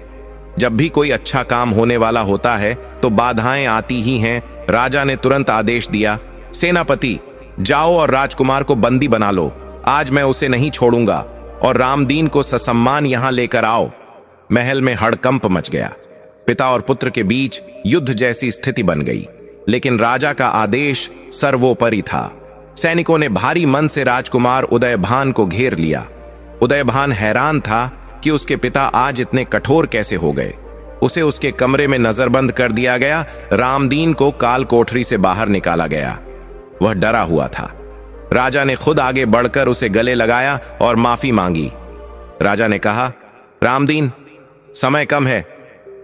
जब भी कोई अच्छा काम होने वाला होता है तो बाधाएं आती ही हैं। राजा ने तुरंत आदेश दिया, सेनापति, जाओ और राजकुमार को बंदी बना लो। आज मैं उसे नहीं छोड़ूंगा और रामदीन को ससम्मान यहां लेकर आओ। महल में हड़कंप मच गया। पिता और पुत्र के बीच युद्ध जैसी स्थिति बन गई, लेकिन राजा का आदेश सर्वोपरि था। सैनिकों ने भारी मन से राजकुमार उदयभान को घेर लिया। उदयभान हैरान था कि उसके पिता आज इतने कठोर कैसे हो गए। उसे उसके कमरे में नजरबंद कर दिया गया। रामदीन को काल कोठरी से बाहर निकाला गया। वह डरा हुआ था। राजा ने खुद आगे बढ़कर उसे गले लगाया और माफी मांगी। राजा ने कहा, रामदीन, समय कम है,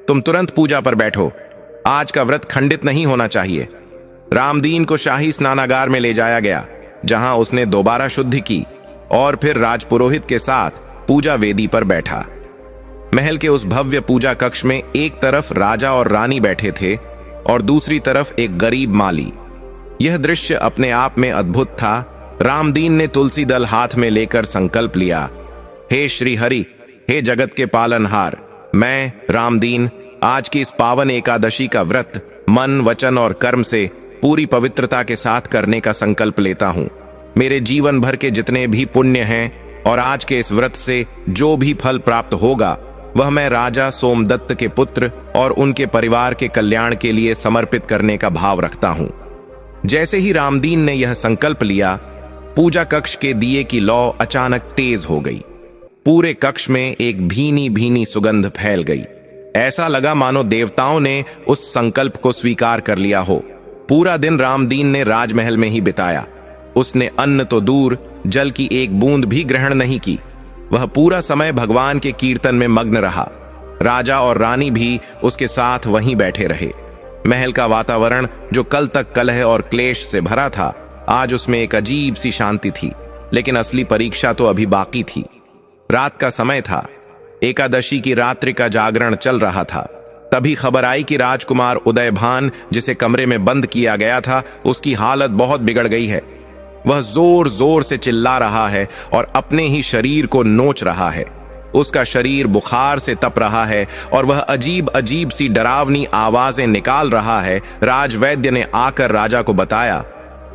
तुम तुरंत पूजा पर बैठो। आज का व्रत खंडित नहीं होना चाहिए। रामदीन को शाही स्नानागार में ले जाया गया, जहां उसने दोबारा शुद्धि की और फिर राजपुरोहित के साथ पूजा वेदी पर बैठा। महल के उस भव्य पूजा कक्ष में एक तरफ राजा और रानी बैठे थे और दूसरी तरफ एक गरीब माली। यह दृश्य अपने आप में अद्भुत था। रामदीन ने तुलसी दल हाथ में लेकर संकल्प लिया, हे श्री हरि, हे जगत के पालनहार, मैं रामदीन आज की इस पावन एकादशी का व्रत मन, वचन और कर्म से पूरी पवित्रता के साथ करने का संकल्प लेता हूँ। मेरे जीवन भर के जितने भी पुण्य हैं और आज के इस व्रत से जो भी फल प्राप्त होगा, वह मैं राजा सोमदत्त के पुत्र और उनके परिवार के कल्याण के लिए समर्पित करने का भाव रखता हूँ। जैसे ही रामदीन ने यह संकल्प लिया, पूजा कक्ष के दिए की लौ अचानक तेज हो गई। पूरे कक्ष में एक भीनी भीनी सुगंध फैल गई। ऐसा लगा मानो देवताओं ने उस संकल्प को स्वीकार कर लिया हो। पूरा दिन रामदीन ने राजमहल में ही बिताया। उसने अन्न तो दूर, जल की एक बूंद भी ग्रहण नहीं की। वह पूरा समय भगवान के कीर्तन में मग्न रहा। राजा और रानी भी उसके साथ वहीं बैठे रहे। महल का वातावरण जो कल तक कलह और क्लेश से भरा था, आज उसमें एक अजीब सी शांति थी। लेकिन असली परीक्षा तो अभी बाकी थी। रात का समय था। एकादशी की रात्रि का जागरण चल रहा था। तभी खबर आई कि राजकुमार उदयभान, जिसे कमरे में बंद किया गया था, उसकी हालत बहुत बिगड़ गई है। वह जोर जोर से चिल्ला रहा है और अपने ही शरीर को नोच रहा है। उसका शरीर बुखार से तप रहा है और वह अजीब अजीब सी डरावनी आवाजें निकाल रहा है। राजवैद्य ने आकर राजा को बताया,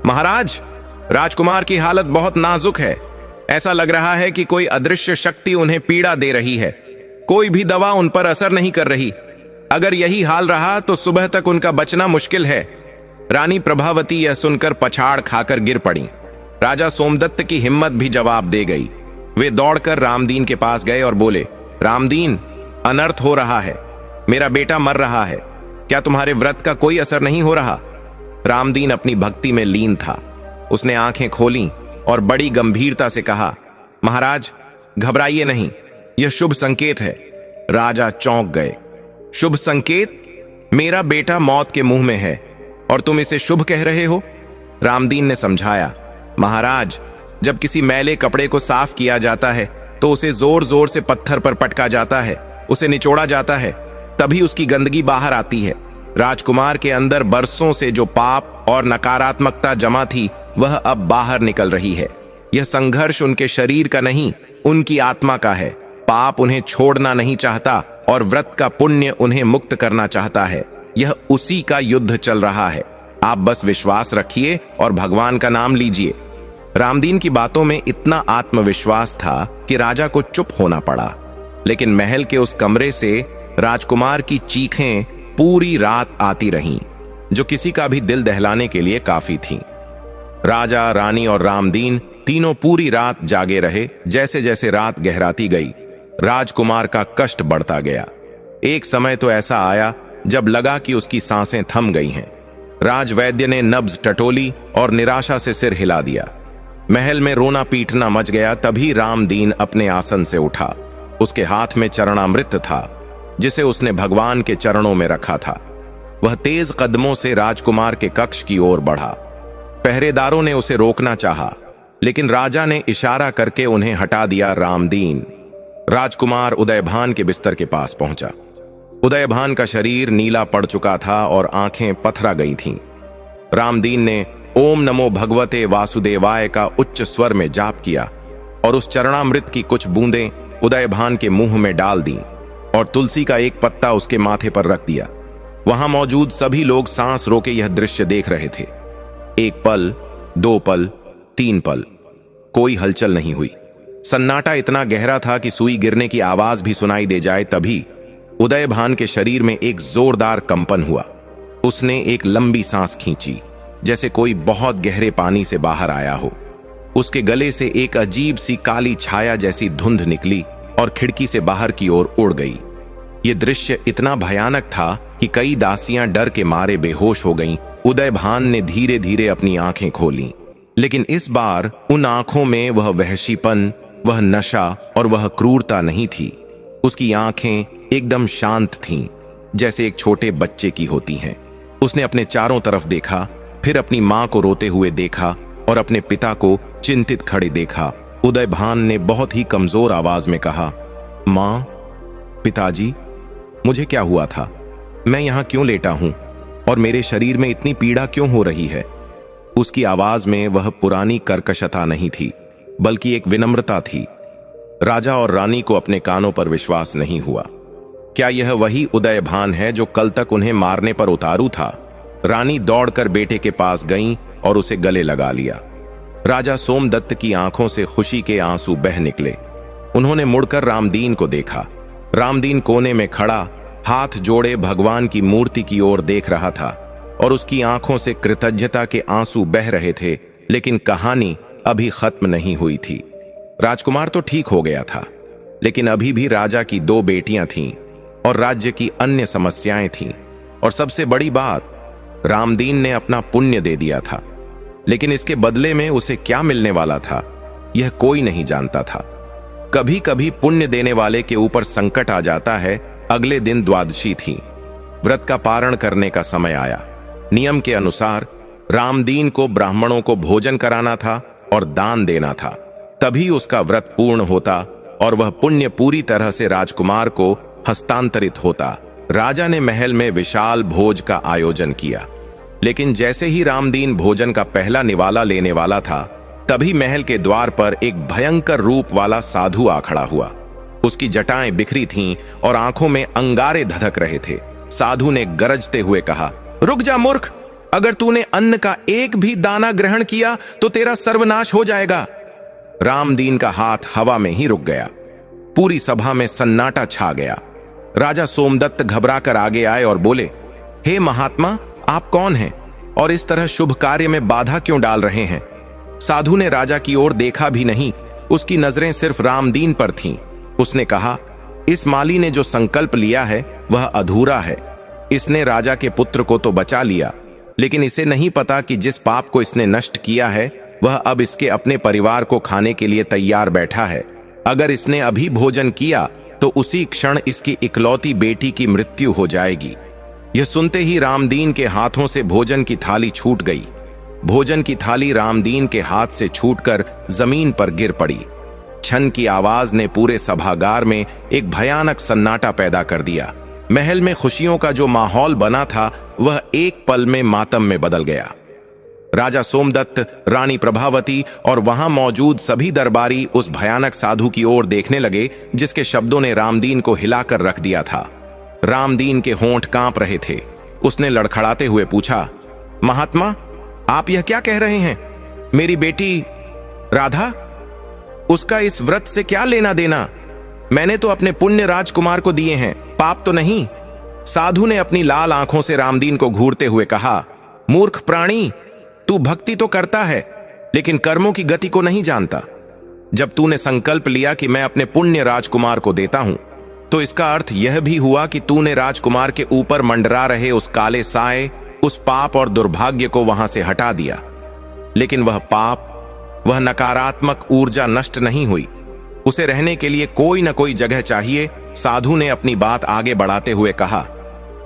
महाराज, राजकुमार की हालत बहुत नाजुक है। ऐसा लग रहा है कि कोई अदृश्य शक्ति उन्हें पीड़ा दे रही है। कोई भी दवा उन पर असर नहीं कर रही। अगर यही हाल रहा तो सुबह तक उनका बचना मुश्किल है। रानी प्रभावती यह सुनकर पछाड़ खाकर गिर पड़ी। राजा सोमदत्त की हिम्मत भी जवाब दे गई। वे दौड़कर रामदीन के पास गए और बोले, रामदीन, अनर्थ हो रहा है। मेरा बेटा मर रहा है। क्या तुम्हारे व्रत का कोई असर नहीं हो रहा? रामदीन अपनी भक्ति में लीन था। उसने आंखें खोलीं और बड़ी गंभीरता से कहा, महाराज, घबराइए नहीं, यह शुभ संकेत है। राजा चौंक गए। शुभ संकेत? मेरा बेटा मौत के मुंह में है और तुम इसे शुभ कह रहे हो? रामदीन ने समझाया, महाराज, जब किसी मैले कपड़े को साफ किया जाता है तो उसे जोर जोर से पत्थर पर पटका जाता है, उसे निचोड़ा जाता है, तभी उसकी गंदगी बाहर आती है। राजकुमार के अंदर बरसों से जो पाप और नकारात्मकता जमा थी, वह अब बाहर निकल रही है। यह संघर्ष उनके शरीर का नहीं, उनकी आत्मा का है। पाप उन्हें छोड़ना नहीं चाहता और व्रत का पुण्य उन्हें मुक्त करना चाहता है। यह उसी का युद्ध चल रहा है। आप बस विश्वास रखिए और भगवान का नाम लीजिए। रामदीन की बातों में इतना आत्मविश्वास था कि राजा को चुप होना पड़ा। लेकिन महल के उस कमरे से राजकुमार की चीखें पूरी रात आती रहीं, जो किसी का भी दिल दहलाने के लिए काफी थीं। राजा, रानी और रामदीन तीनों पूरी रात जागे रहे। जैसे जैसे रात गहराती गई, राजकुमार का कष्ट बढ़ता गया। एक समय तो ऐसा आया जब लगा कि उसकी सांसें थम गई हैं। राजवैद्य ने नब्ज टटोली और निराशा से सिर हिला दिया। महल में रोना पीटना मच गया। तभी रामदीन अपने आसन से उठा। उसके हाथ में चरणामृत था, जिसे उसने भगवान के चरणों में रखा था। वह तेज कदमों से राजकुमार के कक्ष की ओर बढ़ा। पहरेदारों ने उसे रोकना चाहा, लेकिन राजा ने इशारा करके उन्हें हटा दिया। रामदीन राजकुमार उदयभान के बिस्तर के पास पहुंचा। उदयभान का शरीर नीला पड़ चुका था और आंखें पथरा गई थीं। रामदीन ने ओम नमो भगवते वासुदेवाय का उच्च स्वर में जाप किया और उस चरणामृत की कुछ बूंदें उदयभान के मुंह में डाल दी और तुलसी का एक पत्ता उसके माथे पर रख दिया। वहां मौजूद सभी लोग सांस रोके यह दृश्य देख रहे थे। एक पल, दो पल, तीन पल, कोई हलचल नहीं हुई। सन्नाटा इतना गहरा था कि सुई गिरने की आवाज भी सुनाई दे जाए। तभी उदयभान के शरीर में एक जोरदार कंपन हुआ। उसने एक लंबी सांस खींची, जैसे कोई बहुत गहरे पानी से बाहर आया हो। उसके गले से एक अजीब सी काली छाया जैसी धुंध निकली और खिड़की से बाहर की ओर उड़ गई। यह दृश्य इतना भयानक था कि कई दासियां डर के मारे बेहोश हो गईं। उदयभान ने धीरे धीरे अपनी आंखें खोलीं, लेकिन इस बार उन आंखों में वह वहशीपन, वह नशा और वह क्रूरता नहीं थी। उसकी आंखें एकदम शांत थीं, जैसे एक छोटे बच्चे की होती हैं। उसने अपने चारों तरफ देखा, फिर अपनी मां को रोते हुए देखा और अपने पिता को चिंतित खड़े देखा। उदयभान ने बहुत ही कमजोर आवाज में कहा, मां, पिताजी, मुझे क्या हुआ था? मैं यहां क्यों लेटा हूं और मेरे शरीर में इतनी पीड़ा क्यों हो रही है? उसकी आवाज में वह पुरानी कर्कशता नहीं थी, बल्कि एक विनम्रता थी। राजा और रानी को अपने कानों पर विश्वास नहीं हुआ। क्या यह वही उदयभान है जो कल तक उन्हें मारने पर उतारू था? रानी दौड़कर बेटे के पास गईं और उसे गले लगा लिया। राजा सोमदत्त की आंखों से खुशी के आंसू बह निकले। उन्होंने मुड़कर रामदीन को देखा। रामदीन कोने में खड़ा हाथ जोड़े भगवान की मूर्ति की ओर देख रहा था और उसकी आंखों से कृतज्ञता के आंसू बह रहे थे। लेकिन कहानी अभी खत्म नहीं हुई थी। राजकुमार तो ठीक हो गया था, लेकिन अभी भी राजा की 2 बेटियां थीं और राज्य की अन्य समस्याएं थीं। और सबसे बड़ी बात, रामदीन ने अपना पुण्य दे दिया था, लेकिन इसके बदले में उसे क्या मिलने वाला था, यह कोई नहीं जानता था। कभी कभी पुण्य देने वाले के ऊपर संकट आ जाता है। अगले दिन द्वादशी थी। व्रत का पारण करने का समय आया। नियम के अनुसार रामदीन को ब्राह्मणों को भोजन कराना था और दान देना था, तभी उसका व्रत पूर्ण होता और वह पुण्य पूरी तरह से राजकुमार को हस्तांतरित होता। राजा ने महल में विशाल भोज का आयोजन किया, लेकिन जैसे ही रामदीन भोजन का पहला निवाला लेने वाला था, तभी महल के द्वार पर एक भयंकर रूप वाला साधु आ खड़ा हुआ। उसकी जटाएं बिखरी थीं और आंखों में अंगारे धधक रहे थे। साधु ने गरजते हुए कहा, रुक जा मूर्ख, अगर तूने अन्न का एक भी दाना ग्रहण किया तो तेरा सर्वनाश हो जाएगा। रामदीन का हाथ हवा में ही रुक गया। पूरी सभा में सन्नाटा छा गया। राजा सोमदत्त घबराकर आगे आए और बोले, हे महात्मा, आप कौन हैं और इस तरह शुभ कार्य में बाधा क्यों डाल रहे हैं? साधु ने राजा की ओर देखा भी नहीं, उसकी नजरें सिर्फ रामदीन पर थीं। उसने कहा, इस माली ने जो संकल्प लिया है वह अधूरा है। इसने राजा के पुत्र को तो बचा लिया, लेकिन इसे नहीं पता कि जिस पाप को इसने नष्ट किया है वह अब इसके अपने परिवार को खाने के लिए तैयार बैठा है। अगर इसने अभी भोजन किया तो उसी क्षण इसकी इकलौती बेटी की मृत्यु हो जाएगी। यह सुनते ही रामदीन के हाथों से भोजन की थाली छूट गई। भोजन की थाली रामदीन के हाथ से छूटकर जमीन पर गिर पड़ी। छन की आवाज ने पूरे सभागार में एक भयानक सन्नाटा पैदा कर दिया। महल में खुशियों का जो माहौल बना था वह एक पल में मातम में बदल गया। राजा सोमदत्त, रानी प्रभावती और वहां मौजूद सभी दरबारी उस भयानक साधु की ओर देखने लगे जिसके शब्दों ने रामदीन को हिलाकर रख दिया था। रामदीन के होंठ कांप रहे थे। उसने लड़खड़ाते हुए पूछा, महात्मा, आप यह क्या कह रहे हैं? मेरी बेटी राधा, उसका इस व्रत से क्या लेना देना? मैंने तो अपने पुण्य राजकुमार को दिए हैं, पाप तो नहीं। साधु ने अपनी लाल आंखों से रामदीन को घूरते हुए कहा, मूर्ख प्राणी, तू भक्ति तो करता है लेकिन कर्मों की गति को नहीं जानता। जब तूने संकल्प लिया कि मैं अपने पुण्य राजकुमार को देता हूं, तो इसका अर्थ यह भी हुआ कि तूने राजकुमार के ऊपर मंडरा रहे उस काले साए, उस पाप और दुर्भाग्य को वहां से हटा दिया। लेकिन वह पाप, वह नकारात्मक ऊर्जा नष्ट नहीं हुई। उसे रहने के लिए कोई न कोई जगह चाहिए। साधु ने अपनी बात आगे बढ़ाते हुए कहा,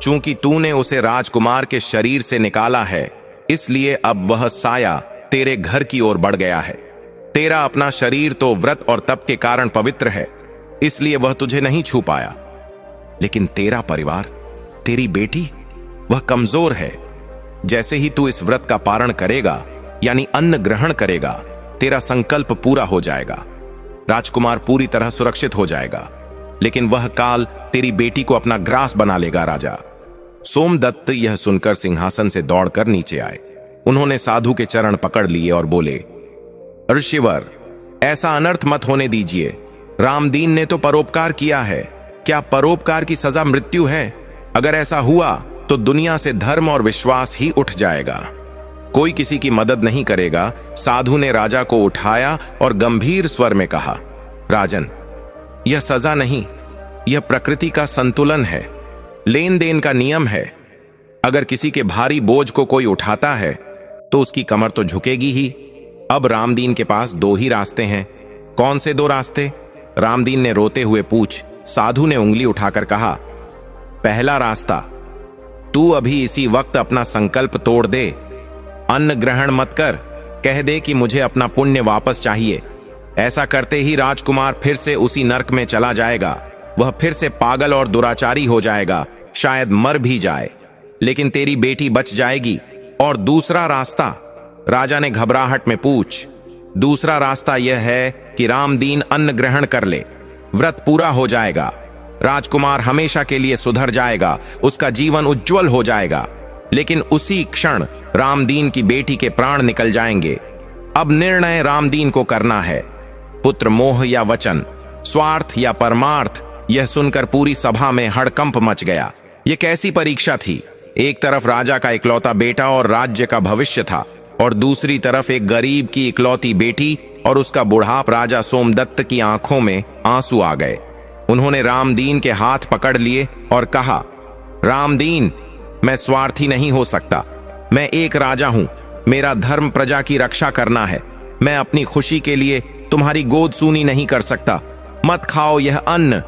चूंकि तूने उसे राजकुमार के शरीर से निकाला है, इसलिए अब वह साया तेरे घर की ओर बढ़ गया है। तेरा अपना शरीर तो व्रत और तप के कारण पवित्र है, इसलिए वह तुझे नहीं छू पाया। लेकिन तेरा परिवार, तेरी बेटी, वह कमजोर है। जैसे ही तू इस व्रत का पारण करेगा, यानी अन्न ग्रहण करेगा, तेरा संकल्प पूरा हो जाएगा। राजकुमार पूरी तरह सुरक्षित हो जाएगा, लेकिन वह काल तेरी बेटी को अपना ग्रास बना लेगा। राजा सोमदत्त यह सुनकर सिंहासन से दौड़कर नीचे आए। उन्होंने साधु के चरण पकड़ लिए और बोले, ऋषिवर, ऐसा अनर्थ मत होने दीजिए। रामदीन ने तो परोपकार किया है। क्या परोपकार की सजा मृत्यु है? अगर ऐसा हुआ तो दुनिया से धर्म और विश्वास ही उठ जाएगा। कोई किसी की मदद नहीं करेगा। साधु ने राजा को उठाया और गंभीर स्वर में कहा, राजन, यह सजा नहीं, यह प्रकृति का संतुलन है, लेन देन का नियम है। अगर किसी के भारी बोझ को कोई उठाता है तो उसकी कमर तो झुकेगी ही। अब रामदीन के पास 2 ही रास्ते हैं। कौन से 2 रास्ते? रामदीन ने रोते हुए पूछ। साधु ने उंगली उठाकर कहा, पहला रास्ता, तू अभी इसी वक्त अपना संकल्प तोड़ दे, अन्न ग्रहण मत कर, कह दे कि मुझे अपना पुण्य वापस चाहिए। ऐसा करते ही राजकुमार फिर से उसी नर्क में चला जाएगा। वह फिर से पागल और दुराचारी हो जाएगा, शायद मर भी जाए, लेकिन तेरी बेटी बच जाएगी। और दूसरा रास्ता? राजा ने घबराहट में पूछ। दूसरा रास्ता यह है कि रामदीन अन्न ग्रहण कर ले, व्रत पूरा हो जाएगा, राजकुमार हमेशा के लिए सुधर जाएगा, उसका जीवन उज्जवल हो जाएगा। लेकिन उसी क्षण रामदीन की बेटी के प्राण निकल जाएंगे। अब निर्णय रामदीन को करना है, पुत्र मोह या वचन, स्वार्थ या परमार्थ। यह सुनकर पूरी सभा में हड़कंप मच गया। यह कैसी परीक्षा थी? एक तरफ राजा का इकलौता बेटा और राज्य का भविष्य था, और दूसरी तरफ एक गरीब की इकलौती बेटी और उसका बुढ़ाप। राजा सोमदत्त की आंखों में आंसू आ गए। उन्होंने रामदीन के हाथ पकड़ लिए और कहा, रामदीन, मैं स्वार्थी नहीं हो सकता। मैं एक राजा हूं, मेरा धर्म प्रजा की रक्षा करना है। मैं अपनी खुशी के लिए तुम्हारी गोद सूनी नहीं कर सकता। मत खाओ यह अन्न,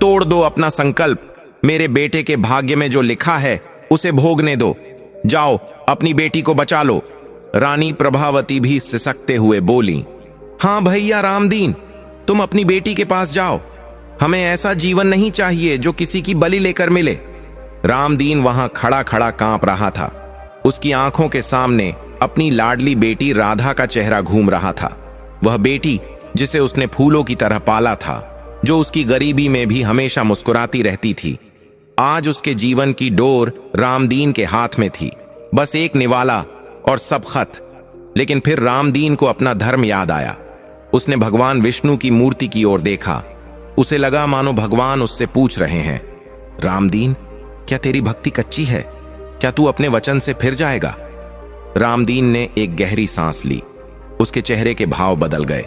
तोड़ दो अपना संकल्प। मेरे बेटे के भाग्य में जो लिखा है उसे भोगने दो। जाओ, अपनी बेटी को बचा लो। रानी प्रभावती भी सिसकते हुए बोली, हां भैया रामदीन, तुम अपनी बेटी के पास जाओ। हमें ऐसा जीवन नहीं चाहिए जो किसी की बलि लेकर मिले। रामदीन वहां खड़ा खड़ा कांप रहा था। उसकी आंखों के सामने अपनी लाडली बेटी राधा का चेहरा घूम रहा था। वह बेटी जिसे उसने फूलों की तरह पाला था, जो उसकी गरीबी में भी हमेशा मुस्कुराती रहती थी। आज उसके जीवन की डोर रामदीन के हाथ में थी, बस एक निवाला और सब खत। लेकिन फिर रामदीन को अपना धर्म याद आया। उसने भगवान विष्णु की मूर्ति की ओर देखा। उसे लगा मानो भगवान उससे पूछ रहे हैं, रामदीन, क्या तेरी भक्ति कच्ची है? क्या तू अपने वचन से फिर जाएगा? रामदीन ने एक गहरी सांस ली। उसके चेहरे के भाव बदल गए।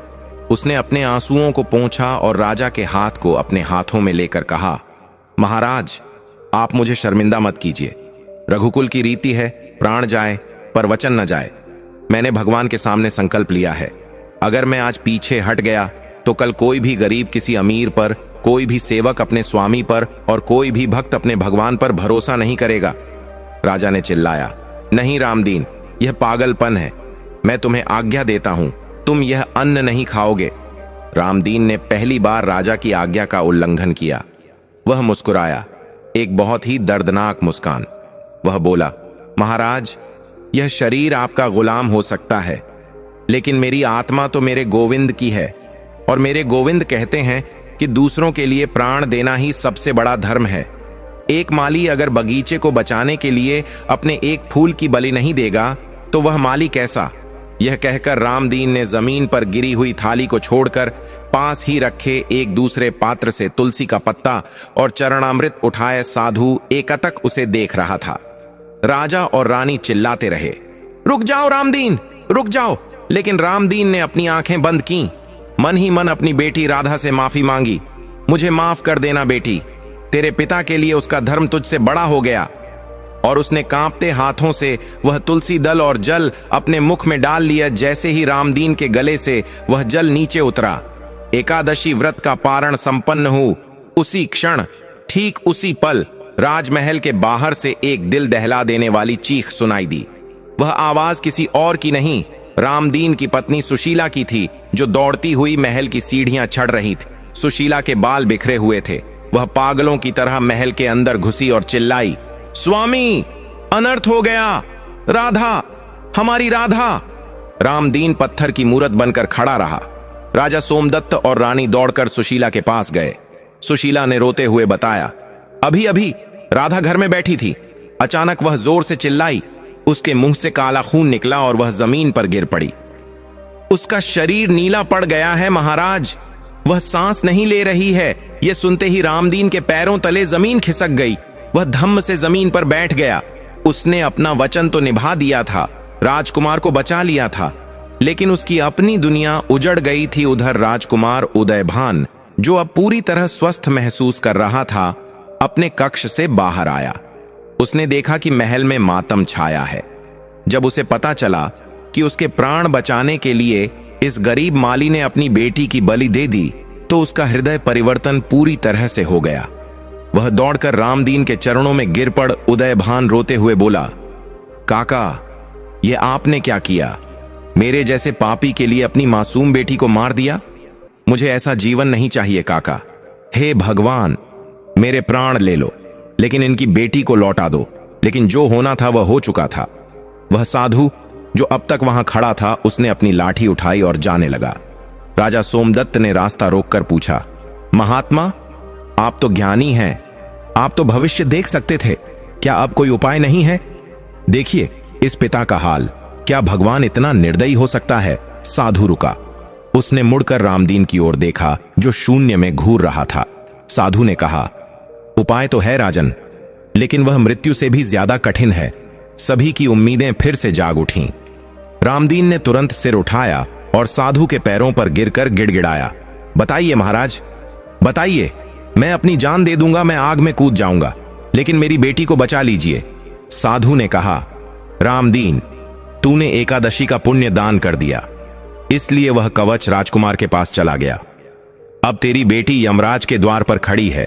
उसने अपने आंसुओं को पोंछा और राजा के हाथ को अपने हाथों में लेकर कहा, महाराज, आप मुझे शर्मिंदा मत कीजिए। रघुकुल की रीति है, प्राण जाए पर वचन न जाए। मैंने भगवान के सामने संकल्प लिया है, अगर मैं आज पीछे हट गया तो कल कोई भी गरीब किसी अमीर पर, कोई भी सेवक अपने स्वामी पर और कोई भी भक्त अपने भगवान पर भरोसा नहीं करेगा। राजा ने चिल्लाया, नहीं रामदीन, यह पागलपन है। मैं तुम्हें आज्ञा देता हूं, तुम यह अन्न नहीं खाओगे। रामदीन ने पहली बार राजा की आज्ञा का उल्लंघन किया। वह मुस्कुराया, एक बहुत ही दर्दनाक मुस्कान। वह बोला, महाराज, यह शरीर आपका गुलाम हो सकता है, लेकिन मेरी आत्मा तो मेरे गोविंद की है, और मेरे गोविंद कहते हैं कि दूसरों के लिए प्राण देना ही सबसे बड़ा धर्म है। एक माली अगर बगीचे को बचाने के लिए अपने एक फूल की बलि नहीं देगा तो वह माली कैसा? यह कहकर रामदीन ने जमीन पर गिरी हुई थाली को छोड़कर पास ही रखे एक दूसरे पात्र से तुलसी का पत्ता और चरणामृत उठाए साधु एकटक उसे देख रहा था। राजा और रानी चिल्लाते रहे, रुक जाओ रामदीन, रुक जाओ। लेकिन रामदीन ने अपनी आंखें बंद की। मन ही मन अपनी बेटी राधा से माफी मांगी। मुझे माफ कर देना बेटी, तेरे पिता के लिए उसका धर्म तुझसे बड़ा हो गया। और उसने कांपते हाथों से वह तुलसी दल और जल अपने मुख में डाल लिया। जैसे ही रामदीन के गले से वह जल नीचे उतरा, एकादशी व्रत का पारण संपन्न हो उसी क्षण, ठीक उसी पल, राजमहल के बाहर से एक दिल दहला देने वाली चीख सुनाई दी। वह आवाज किसी और की नहीं, रामदीन की पत्नी सुशीला की थी, जो दौड़ती हुई महल की सीढ़ियां चढ़ रही थी। सुशीला के बाल बिखरे हुए थे। वह पागलों की तरह महल के अंदर घुसी और चिल्लाई, स्वामी, अनर्थ हो गया, राधा, हमारी राधा। रामदीन पत्थर की मूरत बनकर खड़ा रहा। राजा सोमदत्त और रानी दौड़कर सुशीला के पास गए। सुशीला ने रोते हुए बताया, अभी अभी राधा घर में बैठी थी, अचानक वह जोर से चिल्लाई, उसके मुंह से काला खून निकला और वह जमीन पर गिर पड़ी। उसका शरीर नीला पड़ गया है महाराज, वह सांस नहीं ले रही है। यह सुनते ही रामदीन के पैरों तले जमीन खिसक गई। वह धम्म से जमीन पर बैठ गया। उसने अपना वचन तो निभा दिया था, राजकुमार को बचा लिया था, लेकिन उसकी अपनी दुनिया उजड़ गई थी। उधर राजकुमार उदयभान, जो अब पूरी तरह स्वस्थ महसूस कर रहा था, अपने कक्ष से बाहर आया। उसने देखा कि महल में मातम छाया है। जब उसे पता चला कि उसके प्राण बचाने के लिए इस गरीब माली ने अपनी बेटी की बलि दे दी, तो उसका हृदय परिवर्तन पूरी तरह से हो गया। वह दौड़कर रामदीन के चरणों में गिर पड़ उदयभान रोते हुए बोला, काका, यह आपने क्या किया? मेरे जैसे पापी के लिए अपनी मासूम बेटी को मार दिया। मुझे ऐसा जीवन नहीं चाहिए काका। हे भगवान, मेरे प्राण ले लो, लेकिन इनकी बेटी को लौटा दो। लेकिन जो होना था वह हो चुका था। वह साधु जो अब तक वहां खड़ा था, उसने अपनी लाठी उठाई और जाने लगा। राजा सोमदत्त ने रास्ता रोककर पूछा, महात्मा, आप तो ज्ञानी हैं, आप तो भविष्य देख सकते थे, क्या अब कोई उपाय नहीं है? देखिए इस पिता का हाल, क्या भगवान इतना निर्दयी हो सकता है? साधु रुका। उसने मुड़कर रामदीन की ओर देखा जो शून्य में घूर रहा था। साधु ने कहा, उपाय तो है राजन, लेकिन वह मृत्यु से भी ज्यादा कठिन है। सभी की उम्मीदें फिर से जाग उठीं। रामदीन ने तुरंत सिर उठाया और साधु के पैरों पर गिरकर गिड़गिड़ाया, बताइए महाराज, बताइए, मैं अपनी जान दे दूंगा, मैं आग में कूद जाऊंगा, लेकिन मेरी बेटी को बचा लीजिए। साधु ने कहा, रामदीन, तूने एकादशी का पुण्य दान कर दिया, इसलिए वह कवच राजकुमार के पास चला गया। अब तेरी बेटी यमराज के द्वार पर खड़ी है,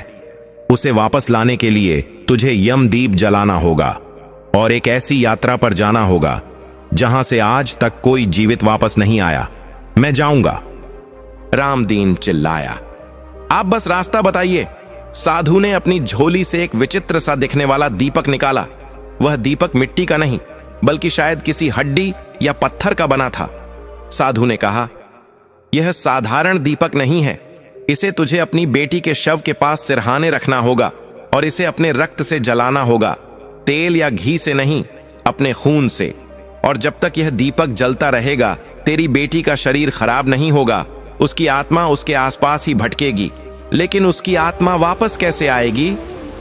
उसे वापस लाने के लिए तुझे यमदीप जलाना होगा और एक ऐसी यात्रा पर जाना होगा जहां से आज तक कोई जीवित वापस नहीं आया। मैं जाऊंगा। रामदीन चिल्लाया, आप बस रास्ता बताइए। साधु ने अपनी झोली से एक विचित्र सा दिखने वाला दीपक निकाला। वह दीपक मिट्टी का नहीं, बल्कि शायद किसी हड्डी या पत्थर का बना था। साधु ने कहा, यह साधारण दीपक नहीं है, इसे तुझे अपनी बेटी के शव के पास सिरहाने रखना होगा और इसे अपने रक्त से जलाना होगा, तेल या घी से नहीं, अपने खून से। और जब तक यह दीपक जलता रहेगा, तेरी बेटी का शरीर खराब नहीं होगा, उसकी आत्मा उसके आसपास ही भटकेगी। लेकिन उसकी आत्मा वापस कैसे आएगी?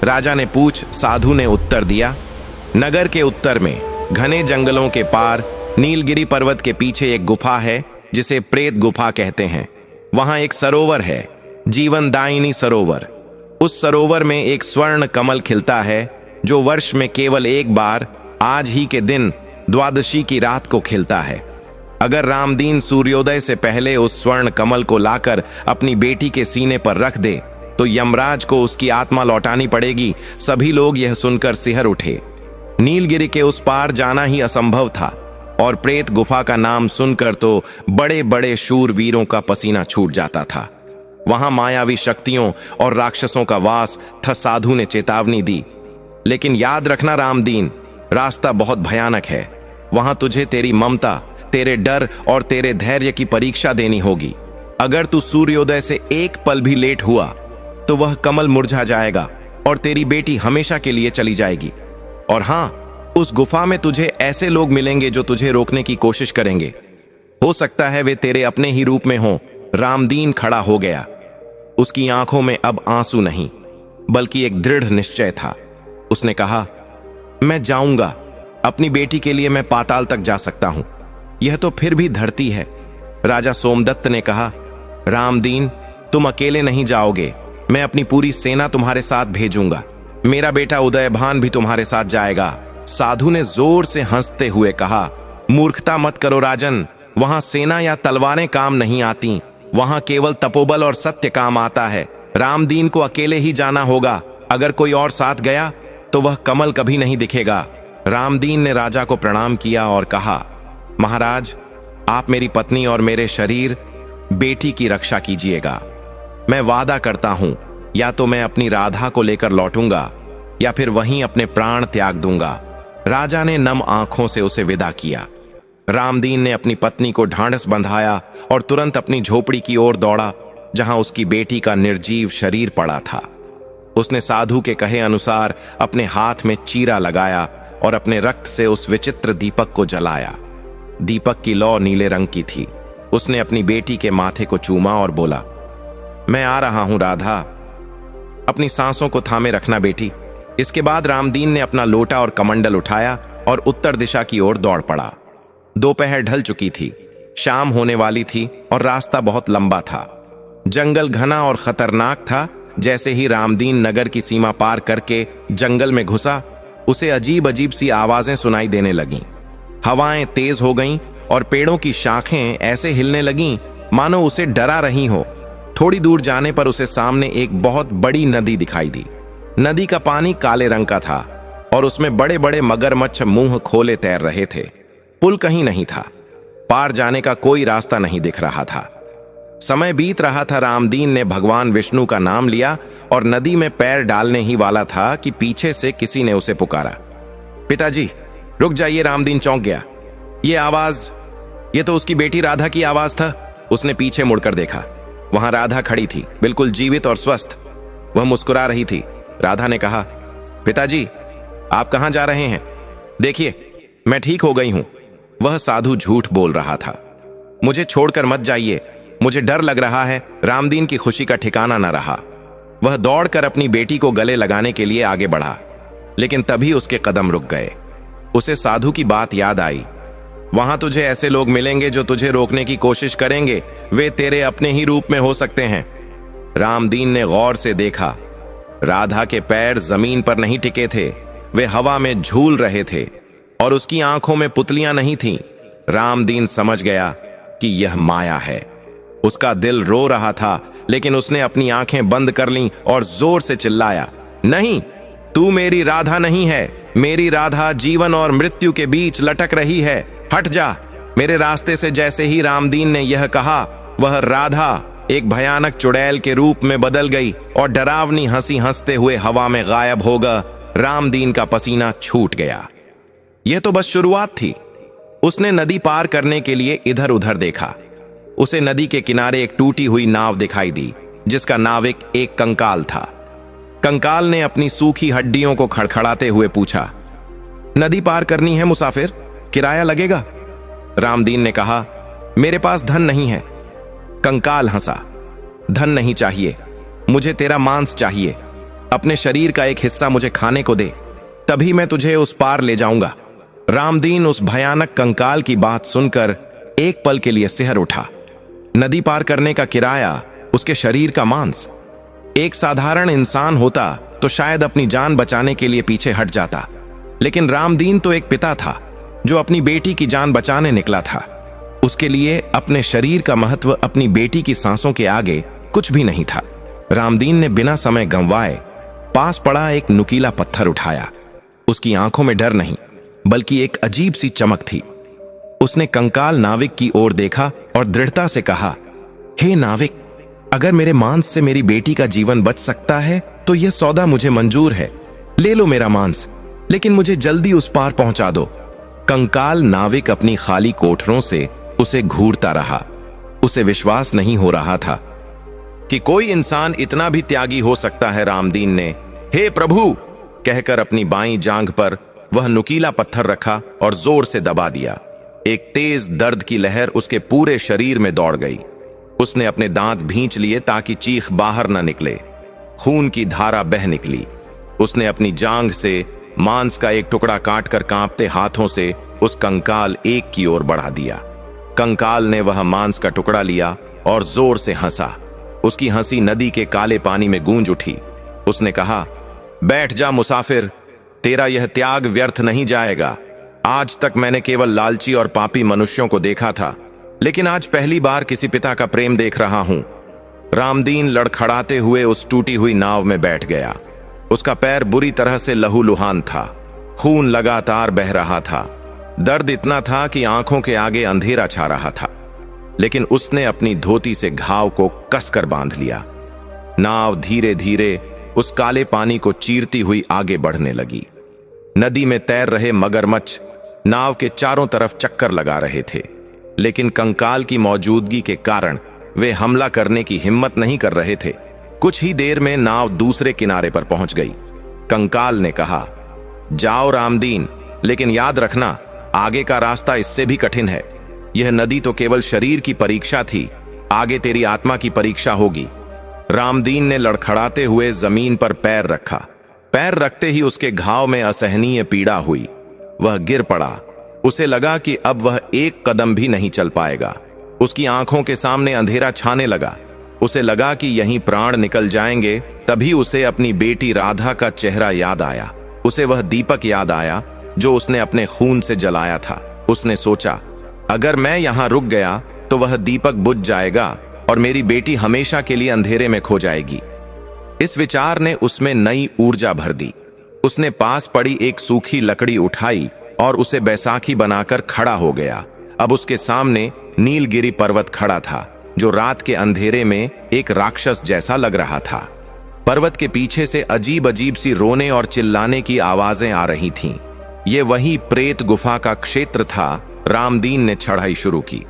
राजा ने पूछ। साधु ने उत्तर दिया, नगर के उत्तर में घने जंगलों के पार नीलगिरी पर्वत के पीछे एक गुफा है जिसे प्रेत गुफा कहते हैं। वहां एक सरोवर है, जीवनदायिनी सरोवर। उस सरोवर में एक स्वर्ण कमल खिलता है जो वर्ष में केवल एक बार, आज ही के दिन द्वादशी की रात को खिलता है। अगर रामदीन सूर्योदय से पहले उस स्वर्ण कमल को लाकर अपनी बेटी के सीने पर रख दे तो यमराज को उसकी आत्मा लौटानी पड़ेगी। सभी लोग यह सुनकर सिहर उठे। नीलगिरी के उस पार जाना ही असंभव था और प्रेत गुफा का नाम सुनकर तो बड़े बड़े शूरवीरों का पसीना छूट जाता था। वहां मायावी शक्तियों और राक्षसों का वास था। साधु ने चेतावनी दी, लेकिन याद रखना रामदीन, रास्ता बहुत भयानक है। वहां तुझे तेरी ममता, तेरे डर और तेरे धैर्य की परीक्षा देनी होगी। अगर तू सूर्योदय से एक पल भी लेट हुआ तो वह कमल मुरझा जाएगा और तेरी बेटी हमेशा के लिए चली जाएगी। और हां, उस गुफा में तुझे ऐसे लोग मिलेंगे जो तुझे रोकने की कोशिश करेंगे। हो सकता है वे तेरे अपने ही रूप में हों। रामदीन खड़ा हो गया। उसकी आंखों में अब आंसू नहीं, बल्कि एक दृढ़ निश्चय था। उसने कहा, मैं जाऊंगा, अपनी बेटी के लिए मैं पाताल तक जा सकता हूं, यह तो फिर भी धरती है। राजा सोमदत्त ने कहा, रामदीन, तुम अकेले नहीं जाओगे, मैं अपनी पूरी सेना तुम्हारे साथ भेजूंगा। मेरा बेटा उदयभान भी तुम्हारे साथ जाएगा। साधु ने जोर से हंसते हुए कहा, मूर्खता मत करो राजन, वहां सेना या तलवारें काम नहीं आती, वहां केवल तपोबल और सत्य काम आता है। रामदीन को अकेले ही जाना होगा। अगर कोई और साथ गया तो वह कमल कभी नहीं दिखेगा। रामदीन ने राजा को प्रणाम किया और कहा, महाराज, आप मेरी पत्नी और मेरे शरीर, बेटी की रक्षा कीजिएगा। मैं वादा करता हूं, या तो मैं अपनी राधा को लेकर लौटूंगा या फिर वहीं अपने प्राण त्याग दूंगा। राजा ने नम आंखों से उसे विदा किया। रामदीन ने अपनी पत्नी को ढांढस बंधाया और तुरंत अपनी झोपड़ी की ओर दौड़ा जहां उसकी बेटी का निर्जीव शरीर पड़ा था। उसने साधु के कहे अनुसार अपने हाथ में चीरा लगाया और अपने रक्त से उस विचित्र दीपक को जलाया। दीपक की लौ नीले रंग की थी। उसने अपनी बेटी के माथे को चूमा और बोला, मैं आ रहा हूं राधा, अपनी सांसों को थामे रखना बेटी। इसके बाद रामदीन ने अपना लोटा और कमंडल उठाया और उत्तर दिशा की ओर दौड़ पड़ा। दोपहर ढल चुकी थी, शाम होने वाली थी और रास्ता बहुत लंबा था। जंगल घना और खतरनाक था। जैसे ही रामदीन नगर की सीमा पार करके जंगल में घुसा, उसे अजीब अजीब सी आवाजें सुनाई देने लगीं। हवाएं तेज हो गईं और पेड़ों की शाखें ऐसे हिलने लगीं मानो उसे डरा रही हो। थोड़ी दूर जाने पर उसे सामने एक बहुत बड़ी नदी दिखाई दी। नदी का पानी काले रंग का था और उसमें बड़े बड़े मगरमच्छ मुंह खोले तैर रहे थे। पुल कहीं नहीं था। पार जाने का कोई रास्ता नहीं दिख रहा था। समय बीत रहा था। रामदीन ने भगवान विष्णु का नाम लिया और नदी में पैर डालने ही वाला था कि पीछे से किसी ने उसे पुकारा, पिताजी रुक जाइए, रामदीन चौंक गया। ये आवाज, ये तो उसकी बेटी राधा की आवाज था। उसने पीछे मुड़कर देखा। वहां राधा खड़ी थी, बिल्कुल जीवित और स्वस्थ। वह मुस्कुरा रही थी। राधा ने कहा, पिताजी, आप कहां जा रहे हैं? देखिए, मैं ठीक हो गई हूं। वह साधु झूठ बोल रहा था। मुझे छोड़कर मत जाइए, मुझे डर लग रहा है। रामदीन की खुशी का ठिकाना न रहा। वह दौड़कर अपनी बेटी को गले लगाने के लिए आगे बढ़ा, लेकिन तभी उसके कदम रुक गए। उसे साधु की बात याद आई। वहां तुझे ऐसे लोग मिलेंगे जो तुझे रोकने की कोशिश करेंगे। वे तेरे अपने ही रूप में हो सकते हैं। रामदीन ने गौर से देखा। राधा के पैर जमीन पर नहीं टिके थे, वे हवा में झूल रहे थे और उसकी आंखों में पुतलियां नहीं थीं। रामदीन समझ गया कि यह माया है। उसका दिल रो रहा था, लेकिन उसने अपनी आंखें बंद कर लीं और जोर से चिल्लाया, नहीं, तू मेरी राधा नहीं है। मेरी राधा जीवन और मृत्यु के बीच लटक रही है। हट जा मेरे रास्ते से। जैसे ही रामदीन ने यह कहा, वह राधा एक भयानक चुड़ैल के रूप में बदल गई और डरावनी हंसी हंसते हुए हवा में गायब हो गया। रामदीन का पसीना छूट गया। यह तो बस शुरुआत थी। उसने नदी पार करने के लिए इधर उधर देखा। उसे नदी के किनारे एक टूटी हुई नाव दिखाई दी, जिसका नाविक एक कंकाल था। कंकाल ने अपनी सूखी हड्डियों को खड़खड़ाते हुए पूछा, नदी पार करनी है मुसाफिर, किराया लगेगा? रामदीन ने कहा, मेरे पास धन नहीं है। कंकाल हंसा, धन नहीं चाहिए, मुझे तेरा मांस चाहिए। अपने शरीर का एक हिस्सा मुझे खाने को दे, तभी मैं तुझे उस पार ले जाऊंगा। रामदीन उस भयानक कंकाल की बात सुनकर एक पल के लिए सिहर उठा। नदी पार करने का किराया उसके शरीर का मांस। एक साधारण इंसान होता तो शायद अपनी जान बचाने के लिए पीछे हट जाता, लेकिन रामदीन तो एक पिता था जो अपनी बेटी की जान बचाने निकला था। उसके लिए अपने शरीर का महत्व अपनी बेटी की सांसों के आगे कुछ भी नहीं था। रामदीन ने बिना समय गंवाए पास पड़ा एक नुकीला पत्थर उठाया। उसकी आंखों में डर नहीं, बल्कि एक अजीब सी चमक थी। उसने कंकाल नाविक की ओर देखा और दृढ़ता से कहा, हे नाविक, अगर मेरे मांस से मेरी बेटी का जीवन बच सकता है तो यह सौदा मुझे मंजूर है। ले लो मेरा मांस, लेकिन मुझे जल्दी उस पार पहुंचा दो। कंकाल नाविक अपनी खाली कोठरों से उसे घूरता रहा। उसे विश्वास नहीं हो रहा था कि कोई इंसान इतना भी त्यागी हो सकता है। रामदीन ने हे प्रभु कहकर अपनी बाईं जांघ पर वह नुकीला पत्थर रखा और जोर से दबा दिया। एक तेज दर्द की लहर उसके पूरे शरीर में दौड़ गई। उसने अपने दांत भींच लिए ताकि चीख बाहर न निकले। खून की धारा बह निकली। उसने अपनी जांघ से मांस का एक टुकड़ा काटकर कांपते हाथों से उस कंकाल एक की ओर बढ़ा दिया। कंकाल ने वह मांस का टुकड़ा लिया और जोर से हंसा। उसकी हंसी नदी के काले पानी में गूंज उठी। उसने कहा, बैठ जा मुसाफिर, तेरा यह त्याग व्यर्थ नहीं जाएगा। आज तक मैंने केवल लालची और पापी मनुष्यों को देखा था, लेकिन आज पहली बार किसी पिता का प्रेम देख रहा हूं। रामदीन लड़खड़ाते हुए उस टूटी हुई नाव में बैठ गया। उसका पैर बुरी तरह से लहूलुहान था। खून लगातार बह रहा था। दर्द इतना था कि आंखों के आगे अंधेरा छा रहा था, लेकिन उसने अपनी धोती से घाव को कसकर बांध लिया। नाव धीरे धीरे उस काले पानी को चीरती हुई आगे बढ़ने लगी। नदी में तैर रहे मगरमच्छ नाव के चारों तरफ चक्कर लगा रहे थे, लेकिन कंकाल की मौजूदगी के कारण वे हमला करने की हिम्मत नहीं कर रहे थे। कुछ ही देर में नाव दूसरे किनारे पर पहुंच गई। कंकाल ने कहा, जाओ रामदीन, लेकिन याद रखना, आगे का रास्ता इससे भी कठिन है। यह नदी तो केवल शरीर की परीक्षा थी, आगे तेरी आत्मा की परीक्षा होगी। रामदीन ने लड़खड़ाते हुए जमीन पर पैर रखा। पैर रखते ही उसके घाव में असहनीय पीड़ा हुई। वह गिर पड़ा। उसे लगा कि अब वह एक कदम भी नहीं चल पाएगा। उसकी आंखों के सामने अंधेरा छाने लगा। उसे लगा कि यहीं प्राण निकल जाएंगे। तभी उसे अपनी बेटी राधा का चेहरा याद आया। उसे वह दीपक याद आया जो उसने अपने खून से जलाया था। उसने सोचा, अगर मैं यहां रुक गया तो वह दीपक बुझ जाएगा और मेरी बेटी हमेशा के लिए अंधेरे में खो जाएगी। इस विचार ने उसमें नई ऊर्जा भर दी। उसने पास पड़ी एक सूखी लकड़ी उठाई और उसे बैसाखी बनाकर खड़ा हो गया। अब उसके सामने नीलगिरी पर्वत खड़ा था, जो रात के अंधेरे में एक राक्षस जैसा लग रहा था। पर्वत के पीछे से अजीब अजीब सी रोने और चिल्लाने की आवाजें आ रही थीं। ये वही प्रेत गुफा का क्षेत्र था। रामदीन ने चढ़ाई शुरू की।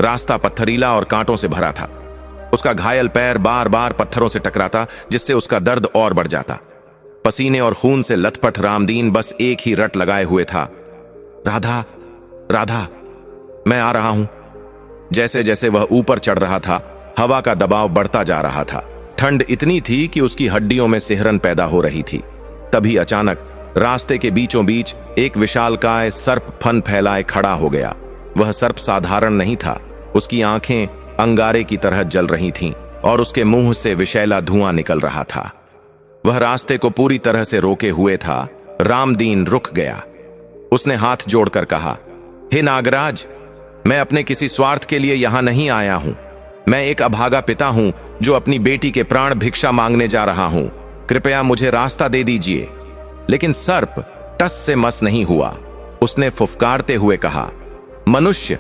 रास्ता पत्थरीला और कांटों से भरा था। उसका घायल पैर बार बार पत्थरों से टकराता, जिससे उसका दर्द और बढ़ जाता। पसीने और खून से लथपथ रामदीन बस एक ही रट लगाए हुए था, राधा, राधा, मैं आ रहा हूं। जैसे जैसे वह ऊपर चढ़ रहा था, हवा का दबाव बढ़ता जा रहा था। ठंड इतनी थी कि उसकी हड्डियों में सिहरन पैदा हो रही थी। तभी अचानक रास्ते के बीचों बीच एक विशालकाय सर्प फन फैलाए खड़ा हो गया। वह सर्प साधारण नहीं था। उसकी आंखें अंगारे की तरह जल रही थीं और उसके मुंह से विषैला धुआं निकल रहा था। वह रास्ते को पूरी तरह से रोके हुए था। रामदीन रुक गया। उसने हाथ जोड़कर कहा, हे नागराज, मैं अपने किसी स्वार्थ के लिए यहां नहीं आया हूं। मैं एक अभागा पिता हूं जो अपनी बेटी के प्राण भिक्षा मांगने जा रहा हूं। कृपया मुझे रास्ता दे दीजिए। लेकिन सर्प टस से मस नहीं हुआ। उसने फुफकारते हुए कहा, मनुष्य,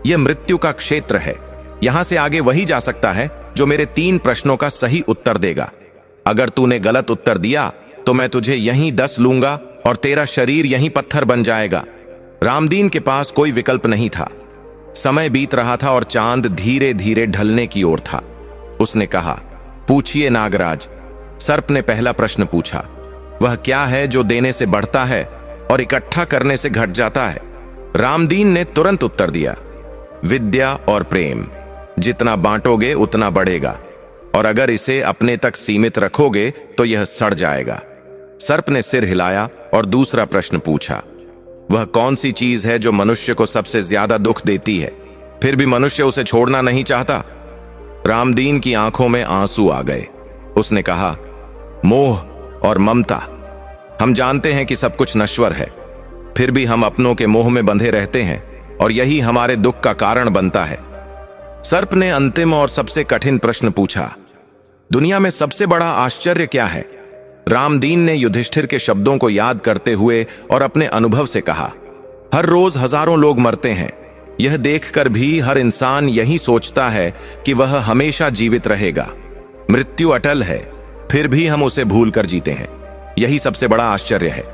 यह मृत्यु का क्षेत्र है। यहां से आगे वही जा सकता है जो मेरे 3 प्रश्नों का सही उत्तर देगा। अगर तूने गलत उत्तर दिया तो मैं तुझे यहीं डस लूंगा और तेरा शरीर यहीं पत्थर बन जाएगा। रामदीन के पास कोई विकल्प नहीं था। समय बीत रहा था और चांद धीरे धीरे ढलने की ओर था। उसने कहा, पूछिए नागराज। सर्प ने पहला प्रश्न पूछा, वह क्या है जो देने से बढ़ता है और इकट्ठा करने से घट जाता है? रामदीन ने तुरंत उत्तर दिया, विद्या और प्रेम। जितना बांटोगे उतना बढ़ेगा, और अगर इसे अपने तक सीमित रखोगे तो यह सड़ जाएगा। सर्प ने सिर हिलाया और दूसरा प्रश्न पूछा, वह कौन सी चीज है जो मनुष्य को सबसे ज्यादा दुख देती है, फिर भी मनुष्य उसे छोड़ना नहीं चाहता? रामदीन की आंखों में आंसू आ गए। उसने कहा, मोह और ममता। हम जानते हैं कि सब कुछ नश्वर है, फिर भी हम अपनों के मोह में बंधे रहते हैं और यही हमारे दुख का कारण बनता है। सर्प ने अंतिम और सबसे कठिन प्रश्न पूछा, दुनिया में सबसे बड़ा आश्चर्य क्या है? रामदीन ने युधिष्ठिर के शब्दों को याद करते हुए और अपने अनुभव से कहा, हर रोज हजारों लोग मरते हैं। यह देखकर भी हर इंसान यही सोचता है कि वह हमेशा जीवित रहेगा। मृत्यु अटल है, फिर भी हम उसे भूल कर जीते हैं। यही सबसे बड़ा आश्चर्य है।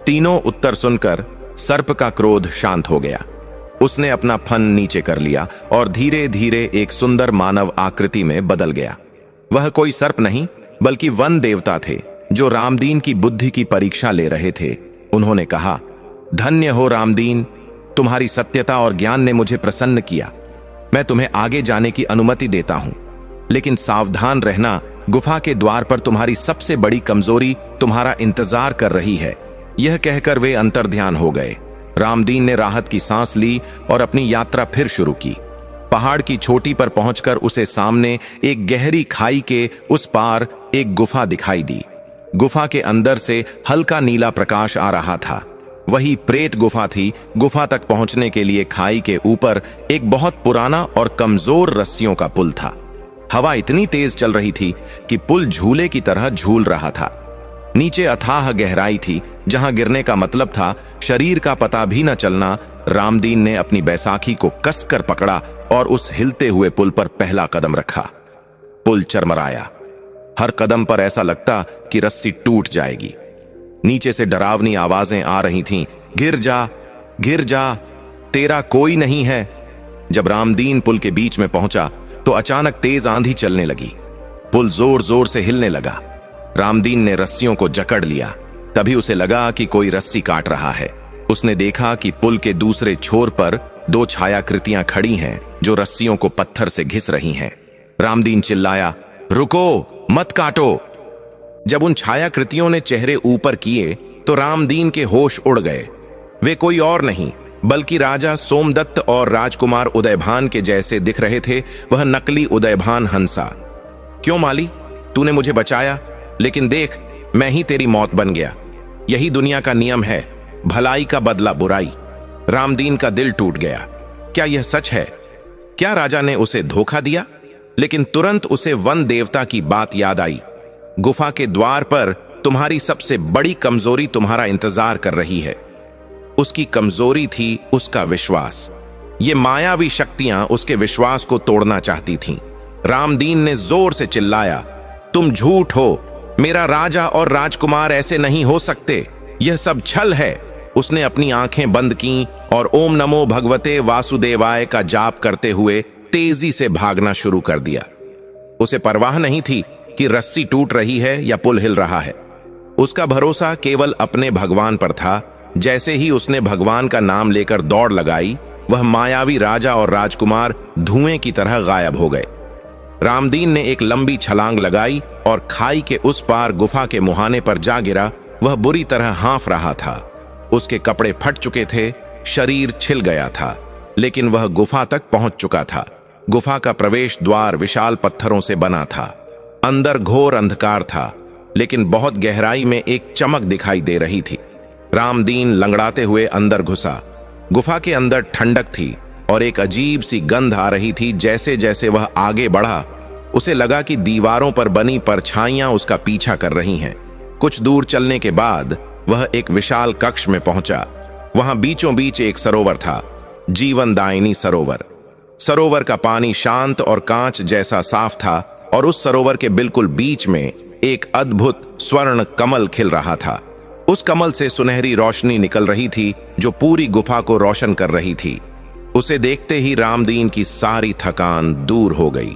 तीनों उत्तर सुनकर सर्प का क्रोध शांत हो गया। उसने अपना फन नीचे कर लिया और धीरे धीरे एक सुंदर मानव आकृति में बदल गया। वह कोई सर्प नहीं बल्कि वन देवता थे जो रामदीन की बुद्धि की परीक्षा ले रहे थे। उन्होंने कहा, धन्य हो रामदीन, तुम्हारी सत्यता और ज्ञान ने मुझे प्रसन्न किया। मैं तुम्हें आगे जाने की अनुमति देता हूं, लेकिन सावधान रहना, गुफा के द्वार पर तुम्हारी सबसे बड़ी कमजोरी तुम्हारा इंतजार कर रही है। यह कहकर वे अंतर्ध्यान हो गए। रामदीन ने राहत की सांस ली और अपनी यात्रा फिर शुरू की। पहाड़ की चोटी पर पहुंचकर उसे सामने एक गहरी खाई के उस पार एक गुफा दिखाई दी। गुफा के अंदर से हल्का नीला प्रकाश आ रहा था। वही प्रेत गुफा थी। गुफा तक पहुंचने के लिए खाई के ऊपर एक बहुत पुराना और कमजोर रस्सियों का पुल था। हवा इतनी तेज चल रही थी कि पुल झूले की तरह झूल रहा था। नीचे अथाह गहराई थी, जहां गिरने का मतलब था शरीर का पता भी न चलना। रामदीन ने अपनी बैसाखी को कसकर पकड़ा और उस हिलते हुए पुल पर पहला कदम रखा। पुल चरमराया। हर कदम पर ऐसा लगता कि रस्सी टूट जाएगी। नीचे से डरावनी आवाजें आ रही थीं, गिर जा, गिर जा, तेरा कोई नहीं है। जब रामदीन पुल के बीच में पहुंचा तो अचानक तेज आंधी चलने लगी। पुल जोर जोर से हिलने लगा। रामदीन ने रस्सियों को जकड़ लिया। तभी उसे लगा कि कोई रस्सी काट रहा है। उसने देखा कि पुल के दूसरे छोर पर 2 छायाकृतियां खड़ी हैं जो रस्सियों को पत्थर से घिस रही हैं। रामदीन चिल्लाया, रुको, मत काटो। जब उन छायाकृतियों ने चेहरे ऊपर किए तो रामदीन के होश उड़ गए। वे कोई और नहीं बल्कि राजा सोमदत्त और राजकुमार उदयभान के जैसे दिख रहे थे। वह नकली उदयभान हंसा। क्यों माली, तूने मुझे बचाया, लेकिन देख, मैं ही तेरी मौत बन गया। यही दुनिया का नियम है, भलाई का बदला बुराई। रामदीन का दिल टूट गया। क्या यह सच है? क्या राजा ने उसे धोखा दिया? लेकिन तुरंत उसे वन देवता की बात याद आई। गुफा के द्वार पर तुम्हारी सबसे बड़ी कमजोरी तुम्हारा इंतजार कर रही है। उसकी कमजोरी थी उसका विश्वास। ये मायावी शक्तियां उसके विश्वास को तोड़ना चाहती थीं। रामदीन ने जोर से चिल्लाया, तुम झूठ हो। मेरा राजा और राजकुमार ऐसे नहीं हो सकते। यह सब छल है। उसने अपनी आंखें बंद कीं और ओम नमो भगवते वासुदेवाय का जाप करते हुए तेजी से भागना शुरू कर दिया। उसे परवाह नहीं थी कि रस्सी टूट रही है या पुल हिल रहा है। उसका भरोसा केवल अपने भगवान पर था। जैसे ही उसने भगवान का नाम लेकर दौड़ लगाई, वह मायावी राजा और राजकुमार धुएं की तरह गायब हो गए। रामदीन ने एक लंबी छलांग लगाई और खाई के उस पार गुफा के मुहाने पर जा गिरा। वह बुरी तरह हाँफ रहा था। उसके कपड़े फट चुके थे, शरीर छिल गया था, लेकिन वह गुफा तक पहुंच चुका था। गुफा का प्रवेश द्वार विशाल पत्थरों से बना था। अंदर घोर अंधकार था, लेकिन बहुत गहराई में एक चमक दिखाई दे रही थी। रामदीन लंगड़ाते हुए अंदर घुसा। गुफा के अंदर ठंडक थी और एक अजीब सी गंध आ रही थी। जैसे जैसे वह आगे बढ़ा, उसे लगा कि दीवारों पर बनी परछाइयां उसका पीछा कर रही हैं। कुछ दूर चलने के बाद वह एक विशाल कक्ष में पहुंचा। वहां बीचों बीच एक सरोवर था, जीवनदायिनी सरोवर। सरोवर का पानी शांत और कांच जैसा साफ था और उस सरोवर के बिल्कुल बीच में एक अद्भुत स्वर्ण कमल खिल रहा था। उस कमल से सुनहरी रोशनी निकल रही थी जो पूरी गुफा को रोशन कर रही थी। उसे देखते ही रामदीन की सारी थकान दूर हो गई।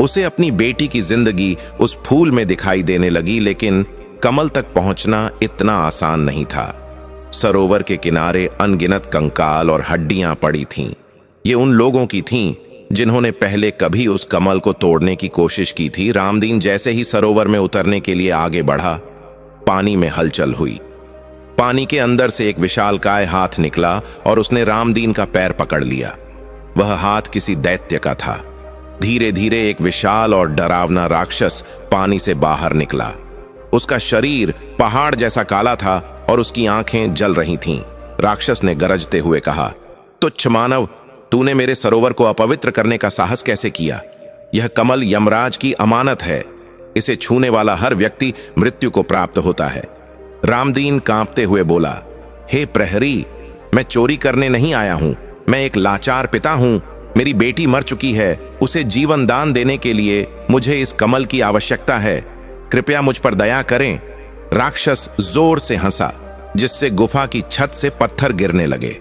उसे अपनी बेटी की जिंदगी उस फूल में दिखाई देने लगी, लेकिन कमल तक पहुंचना इतना आसान नहीं था। सरोवर के किनारे अनगिनत कंकाल और हड्डियां पड़ी थीं। ये उन लोगों की थीं जिन्होंने पहले कभी उस कमल को तोड़ने की कोशिश की थी। रामदीन जैसे ही सरोवर में उतरने के लिए आगे बढ़ा, पानी में हलचल हुई। पानी के अंदर से एक विशालकाय हाथ निकला और उसने रामदीन का पैर पकड़ लिया। वह हाथ किसी दैत्य का था। धीरे धीरे एक विशाल और डरावना राक्षस पानी से बाहर निकला। उसका शरीर पहाड़ जैसा काला था और उसकी आंखें जल रही थीं। राक्षस ने गरजते हुए कहा, तुच्छ मानव, तूने मेरे सरोवर को अपवित्र करने का साहस कैसे किया? यह कमल यमराज की अमानत है। इसे छूने वाला हर व्यक्ति मृत्यु को प्राप्त होता है। रामदीन कांपते हुए बोला, हे प्रहरी, मैं चोरी करने नहीं आया हूं। मैं एक लाचार पिता हूं। मेरी बेटी मर चुकी है। उसे जीवन दान देने के लिए मुझे इस कमल की आवश्यकता है। कृपया मुझ पर दया करें। राक्षस जोर से हंसा, जिससे गुफा की छत से पत्थर गिरने लगे।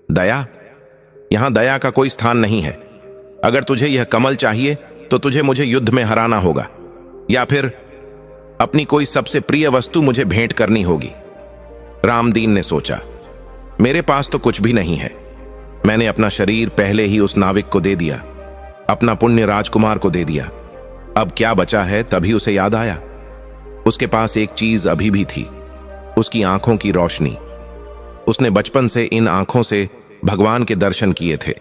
दया? यहां दया का कोई स्थान नहीं है। अगर तुझे यह कमल चाहिए तो तुझे मुझे युद्ध में हराना होगा, या फिर अपनी कोई सबसे प्रिय वस्तु मुझे भेंट करनी होगी। रामदीन ने सोचा, मेरे पास तो कुछ भी नहीं है। मैंने अपना शरीर पहले ही उस नाविक को दे दिया, अपना पुण्य राजकुमार को दे दिया। अब क्या बचा है? तभी उसे याद आया, उसके पास एक चीज अभी भी थी, उसकी आंखों की रोशनी। उसने बचपन से इन आंखों से भगवान के दर्शन किए थे।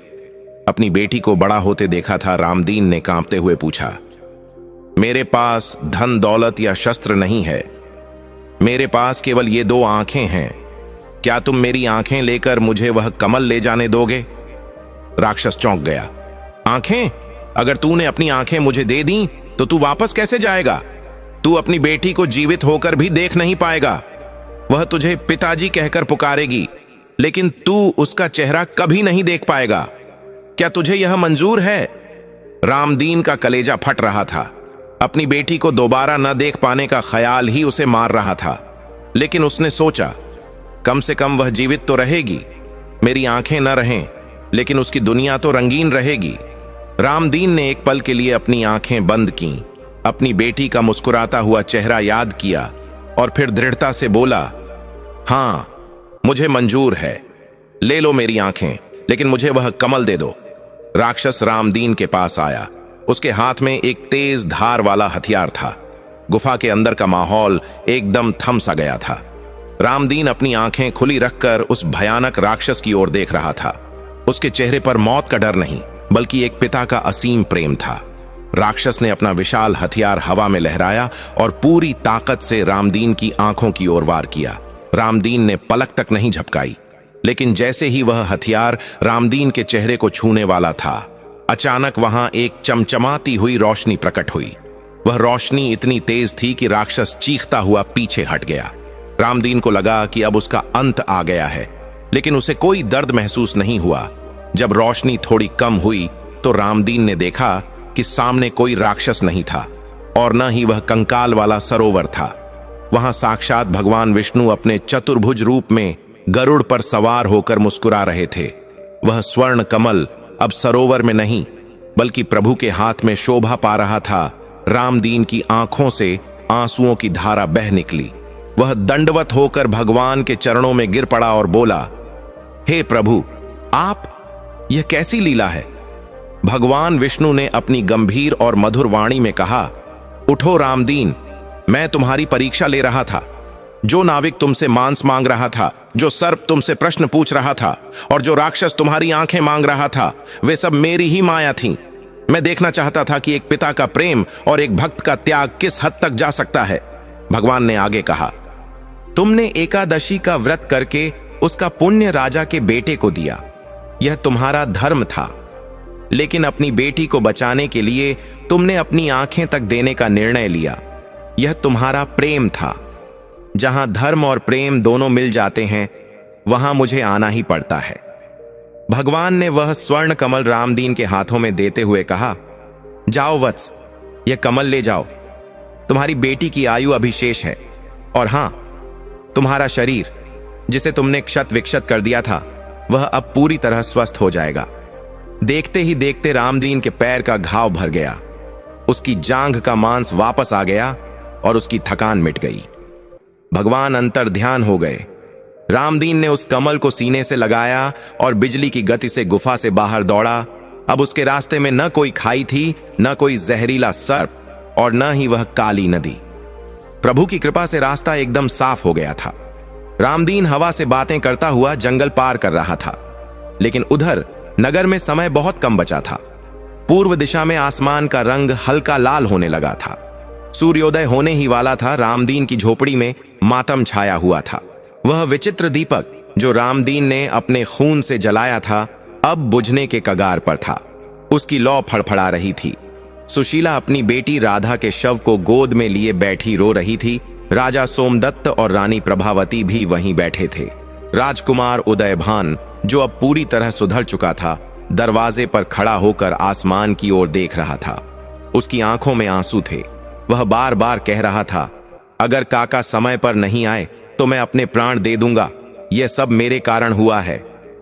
अपनी बेटी को बड़ा होते देखा था। रामदीन ने कांपते हुए पूछा, मेरे पास धन दौलत या शस्त्र नहीं है। मेरे पास केवल ये 2 आंखें हैं। क्या तुम मेरी आंखें लेकर मुझे वह कमल ले जाने दोगे? राक्षस चौंक गया। आंखें? अगर तूने अपनी आंखें मुझे दे दी तो तू वापस कैसे जाएगा? तू अपनी बेटी को जीवित होकर भी देख नहीं पाएगा। वह तुझे पिताजी कहकर पुकारेगी, लेकिन तू उसका चेहरा कभी नहीं देख पाएगा। क्या तुझे यह मंजूर है? रामदीन का कलेजा फट रहा था। अपनी बेटी को दोबारा न देख पाने का ख्याल ही उसे मार रहा था। लेकिन उसने सोचा, कम से कम वह जीवित तो रहेगी। मेरी आंखें न रहें, लेकिन उसकी दुनिया तो रंगीन रहेगी। रामदीन ने एक पल के लिए अपनी आंखें बंद कीं, अपनी बेटी का मुस्कुराता हुआ चेहरा याद किया और फिर दृढ़ता से बोला, हां, मुझे मंजूर है। ले लो मेरी आंखें, लेकिन मुझे वह कमल दे दो। राक्षस रामदीन के पास आया। उसके हाथ में एक तेज धार वाला हथियार था। गुफा के अंदर का माहौल एकदम थम सा गया था। रामदीन अपनी आंखें खुली रखकर उस भयानक राक्षस की ओर देख रहा था। उसके चेहरे पर मौत का डर नहीं, बल्कि एक पिता का असीम प्रेम था। राक्षस ने अपना विशाल हथियार हवा में लहराया और पूरी ताकत से रामदीन की आंखों की ओर वार किया। रामदीन ने पलक तक नहीं झपकाई, लेकिन जैसे ही वह हथियार रामदीन के चेहरे को छूने वाला था, अचानक वहां एक चमचमाती हुई रोशनी प्रकट हुई। वह रोशनी इतनी तेज थी कि राक्षस चीखता हुआ पीछे हट गया। रामदीन को लगा कि अब उसका अंत आ गया है, लेकिन उसे कोई दर्द महसूस नहीं हुआ। जब रोशनी थोड़ी कम हुई तो रामदीन ने देखा कि सामने कोई राक्षस नहीं था और न ही वह कंकाल वाला सरोवर था। वहां साक्षात भगवान विष्णु अपने चतुर्भुज रूप में गरुड़ पर सवार होकर मुस्कुरा रहे थे। वह स्वर्ण कमल अब सरोवर में नहीं बल्कि प्रभु के हाथ में शोभा पा रहा था। रामदीन की आंखों से आंसुओं की धारा बह निकली। वह दंडवत होकर भगवान के चरणों में गिर पड़ा और बोला, हे प्रभु, आप, यह कैसी लीला है? भगवान विष्णु ने अपनी गंभीर और मधुर वाणी में कहा, उठो रामदीन, मैं तुम्हारी परीक्षा ले रहा था। जो नाविक तुमसे मांस मांग रहा था, जो सर्प तुमसे प्रश्न पूछ रहा था और जो राक्षस तुम्हारी आंखें मांग रहा था, वे सब मेरी ही माया थीं। मैं देखना चाहता था कि एक पिता का प्रेम और एक भक्त का त्याग किस हद तक जा सकता है। भगवान ने आगे कहा, तुमने एकादशी का व्रत करके उसका पुण्य राजा के बेटे को दिया। यह तुम्हारा धर्म था, लेकिन अपनी बेटी को बचाने के लिए तुमने अपनी आंखें तक देने का निर्णय लिया। यह तुम्हारा प्रेम था। जहां धर्म और प्रेम दोनों मिल जाते हैं, वहां मुझे आना ही पड़ता है। भगवान ने वह स्वर्ण कमल रामदीन के हाथों में देते हुए कहा, जाओ वत्स, यह कमल ले जाओ। तुम्हारी बेटी की आयु अभी शेष है, और हां, तुम्हारा शरीर जिसे तुमने क्षत विक्षत कर दिया था, वह अब पूरी तरह स्वस्थ हो जाएगा। देखते ही देखते रामदीन के पैर का घाव भर गया। उसकी जांघ का मांस वापस आ गया और उसकी थकान मिट गई। भगवान अंतर ध्यान हो गए। रामदीन ने उस कमल को सीने से लगाया और बिजली की गति से गुफा से बाहर दौड़ा। अब उसके रास्ते में न कोई खाई थी, न कोई जहरीला सर्प और न ही वह काली नदी। प्रभु की कृपा से रास्ता एकदम साफ हो गया था। रामदीन हवा से बातें करता हुआ जंगल पार कर रहा था, लेकिन उधर नगर में समय बहुत कम बचा था। पूर्व दिशा में आसमान का रंग हल्का लाल होने लगा था। सूर्योदय होने ही वाला था। रामदीन की झोपड़ी में मातम छाया हुआ था। वह विचित्र दीपक जो रामदीन ने अपने खून से जलाया था, अब बुझने के कगार पर था। उसकी लौ फड़फड़ा रही थी। सुशीला अपनी बेटी राधा के शव को गोद में लिए बैठी रो रही थी। राजा सोमदत्त और रानी प्रभावती भी वहीं बैठे थे। राजकुमार उदयभान, जो अब पूरी तरह सुधर चुका था, दरवाजे पर खड़ा होकर आसमान की ओर देख रहा था। उसकी आंखों में आंसू थे। वह बार बार कह रहा था, अगर काका समय पर नहीं आए तो मैं अपने प्राण दे दूंगा। यह सब मेरे कारण हुआ है।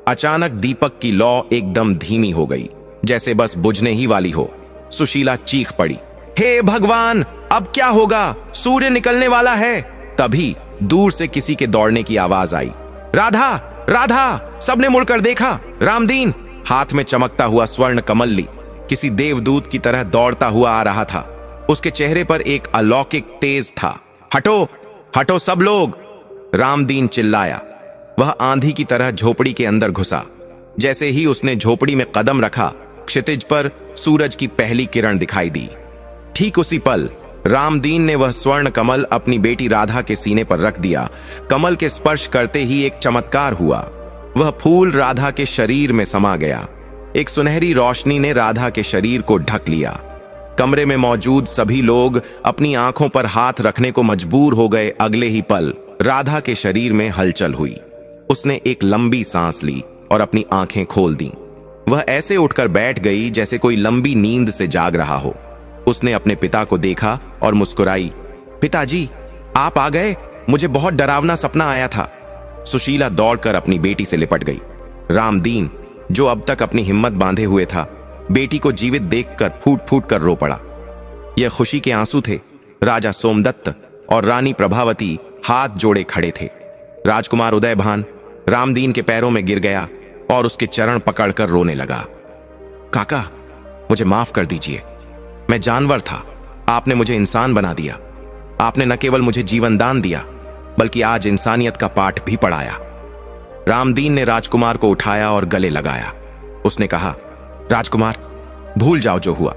अचानक दीपक की लौ एकदम धीमी हो गई, जैसे बस बुझने ही वाली हो। सुशीला चीख पड़ी, हे भगवान, अब क्या होगा? सूर्य निकलने वाला है। तभी दूर से किसी के दौड़ने की आवाज आई। राधा, राधा! सबने मुड़कर देखा। रामदीन हाथ में चमकता हुआ स्वर्ण कमल ली किसी देवदूत की तरह दौड़ता हुआ आ रहा था। उसके चेहरे पर एक अलौकिक तेज था। हटो, हटो सब लोग! रामदीन चिल्लाया। वह आंधी की तरह झोपड़ी के अंदर घुसा। जैसे ही उसने झोपड़ी में कदम रखा, क्षितिज पर सूरज की पहली किरण दिखाई दी। ठीक उसी पल रामदीन ने वह स्वर्ण कमल अपनी बेटी राधा के सीने पर रख दिया। कमल के स्पर्श करते ही एक चमत्कार हुआ। वह फूल राधा के शरीर में समा गया। एक सुनहरी रोशनी ने राधा के शरीर को ढक लिया। कमरे में मौजूद सभी लोग अपनी आंखों पर हाथ रखने को मजबूर हो गए। अगले ही पल राधा के शरीर में हलचल हुई। उसने एक लंबी सांस ली और अपनी आंखें खोल दी। वह ऐसे उठकर बैठ गई जैसे कोई लंबी नींद से जाग रहा हो। उसने अपने पिता को देखा और मुस्कुराई। पिताजी, आप आ गए। मुझे बहुत डरावना सपना आया था। सुशीला दौड़कर अपनी बेटी से लिपट गई। रामदीन, जो अब तक अपनी हिम्मत बांधे हुए था, बेटी को जीवित देखकर फूट फूट कर रो पड़ा। यह खुशी के आंसू थे। राजा सोमदत्त और रानी प्रभावती हाथ जोड़े खड़े थे। राजकुमार उदयभान रामदीन के पैरों में गिर गया और उसके चरण पकड़कर रोने लगा। काका, मुझे माफ कर दीजिए। मैं जानवर था, आपने मुझे इंसान बना दिया। आपने न केवल मुझे जीवन दान दिया, बल्कि आज इंसानियत का पाठ भी पढ़ाया। रामदीन ने राजकुमार को उठाया और गले लगाया। उसने कहा, राजकुमार, भूल जाओ जो हुआ।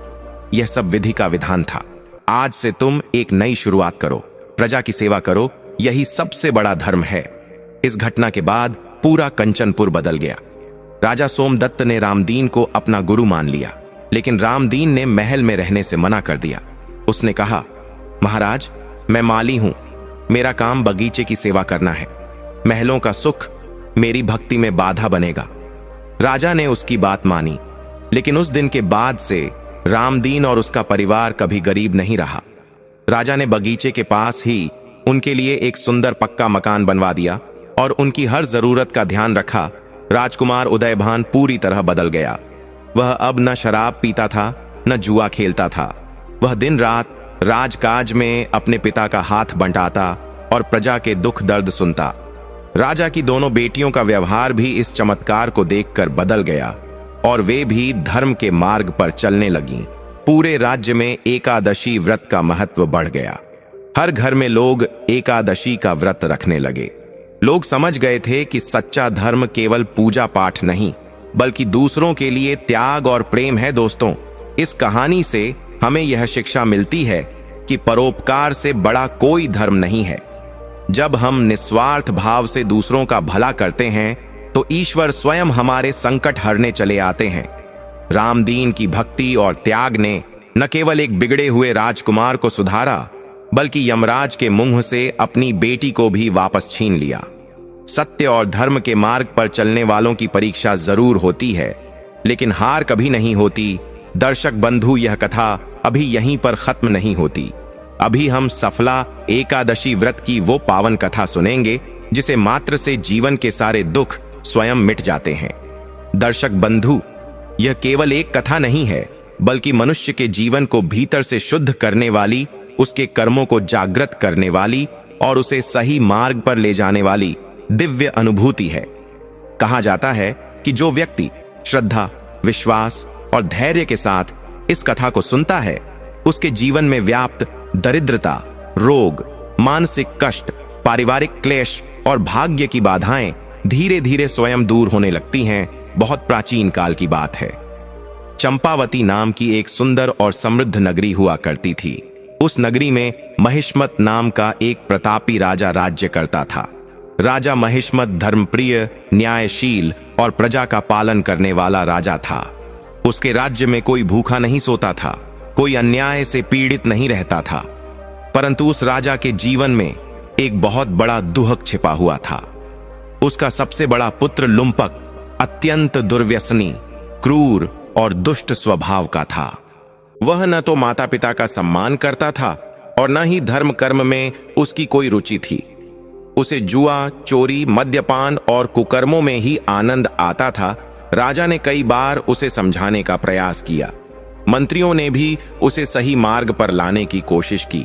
यह सब विधि का विधान था। आज से तुम एक नई शुरुआत करो, प्रजा की सेवा करो। यही सबसे बड़ा धर्म है। इस घटना के बाद पूरा कंचनपुर बदल गया। राजा सोमदत्त ने रामदीन को अपना गुरु मान लिया, लेकिन रामदीन ने महल में रहने से मना कर दिया। उसने कहा, महाराज, मैं माली हूं। मेरा काम बगीचे की सेवा करना है। महलों का सुख मेरी भक्ति में बाधा बनेगा। राजा ने उसकी बात मानी, लेकिन उस दिन के बाद से रामदीन और उसका परिवार कभी गरीब नहीं रहा। राजा ने बगीचे के पास ही उनके लिए एक सुंदर पक्का मकान बनवा दिया। और उनकी हर जरूरत का ध्यान रखा, राजकुमार उदयभान पूरी तरह बदल गया। वह अब न शराब पीता था, न जुआ खेलता था। वह दिन रात राजकाज में अपने पिता का हाथ बंटाता और प्रजा के दुख दर्द सुनता। राजा की दोनों बेटियों का व्यवहार भी इस चमत्कार को देखकर बदल गया और वे भी धर्म के मार्ग पर चलने लगीं। पूरे राज्य में एकादशी व्रत का महत्व बढ़ गया। हर घर में लोग एकादशी का व्रत रखने लगे। लोग समझ गए थे कि सच्चा धर्म केवल पूजा पाठ नहीं, बल्कि दूसरों के लिए त्याग और प्रेम है। दोस्तों, इस कहानी से हमें यह शिक्षा मिलती है कि परोपकार से बड़ा कोई धर्म नहीं है। जब हम निस्वार्थ भाव से दूसरों का भला करते हैं तो ईश्वर स्वयं हमारे संकट हरने चले आते हैं। रामदीन की भक्ति और त्याग ने न केवल एक बिगड़े हुए राजकुमार को सुधारा, बल्कि यमराज के मुंह से अपनी बेटी को भी वापस छीन लिया। सत्य और धर्म के मार्ग पर चलने वालों की परीक्षा जरूर होती है, लेकिन हार कभी नहीं होती। दर्शक बंधु, यह कथा अभी यहीं पर खत्म नहीं होती। अभी हम सफला एकादशी व्रत की वो पावन कथा सुनेंगे जिसे मात्र से जीवन के सारे दुख स्वयं मिट जाते हैं। दर्शक बंधु, यह केवल एक कथा नहीं है, बल्कि मनुष्य के जीवन को भीतर से शुद्ध करने वाली, उसके कर्मों को जागृत करने वाली और उसे सही मार्ग पर ले जाने वाली दिव्य अनुभूति है। कहा जाता है कि जो व्यक्ति श्रद्धा, विश्वास और धैर्य के साथ इस कथा को सुनता है, उसके जीवन में व्याप्त दरिद्रता, रोग, मानसिक कष्ट, पारिवारिक क्लेश और भाग्य की बाधाएं धीरे धीरे स्वयं दूर होने लगती हैं। बहुत प्राचीन काल की बात है। चंपावती नाम की एक सुंदर और समृद्ध नगरी हुआ करती थी। उस नगरी में महिष्मत नाम का एक प्रतापी राजा राज्य करता था। राजा महिष्मत धर्मप्रिय, न्यायशील और प्रजा का पालन करने वाला राजा था। उसके राज्य में कोई भूखा नहीं सोता था, कोई अन्याय से पीड़ित नहीं रहता था। परंतु उस राजा के जीवन में एक बहुत बड़ा दुहक छिपा हुआ था। उसका सबसे बड़ा पुत्र लुम्पक अत्यंत दुर्व्यसनी, क्रूर और दुष्ट स्वभाव का था। वह न तो माता पिता का सम्मान करता था और न ही धर्म कर्म में उसकी कोई रुचि थी। उसे जुआ, चोरी, मद्यपान और कुकर्मों में ही आनंद आता था। राजा ने कई बार उसे समझाने का प्रयास किया। मंत्रियों ने भी उसे सही मार्ग पर लाने की कोशिश की,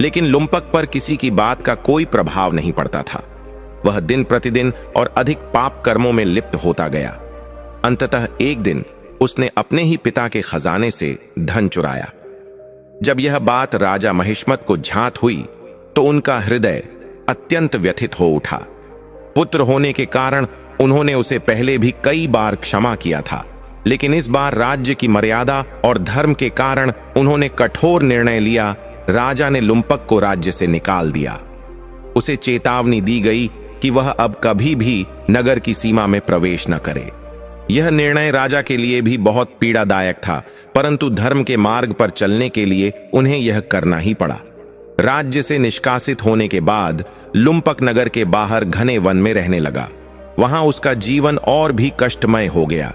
लेकिन लुम्पक पर किसी की बात का कोई प्रभाव नहीं पड़ता था। वह दिन प्रतिदिन और अधिक पाप कर्मों में लिप्त होता गया। अंततः एक दिन उसने अपने ही पिता के खजाने से धन चुराया। जब यह बात राजा महिष्मत को झांत हुई तो उनका हृदय अत्यंत व्यथित हो उठा। पुत्र होने के कारण उन्होंने उसे पहले भी कई बार क्षमा किया था, लेकिन इस बार राज्य की मर्यादा और धर्म के कारण उन्होंने कठोर निर्णय लिया। राजा ने लुम्पक को राज्य से निकाल दिया। उसे चेतावनी दी गई कि वह अब कभी भी नगर की सीमा में प्रवेश न करे। यह निर्णय राजा के लिए भी बहुत पीड़ादायक था, परंतु धर्म के मार्ग पर चलने के लिए उन्हें यह करना ही पड़ा। राज्य से निष्कासित होने के बाद लुम्पक नगर के बाहर घने वन में रहने लगा। वहां उसका जीवन और भी कष्टमय हो गया।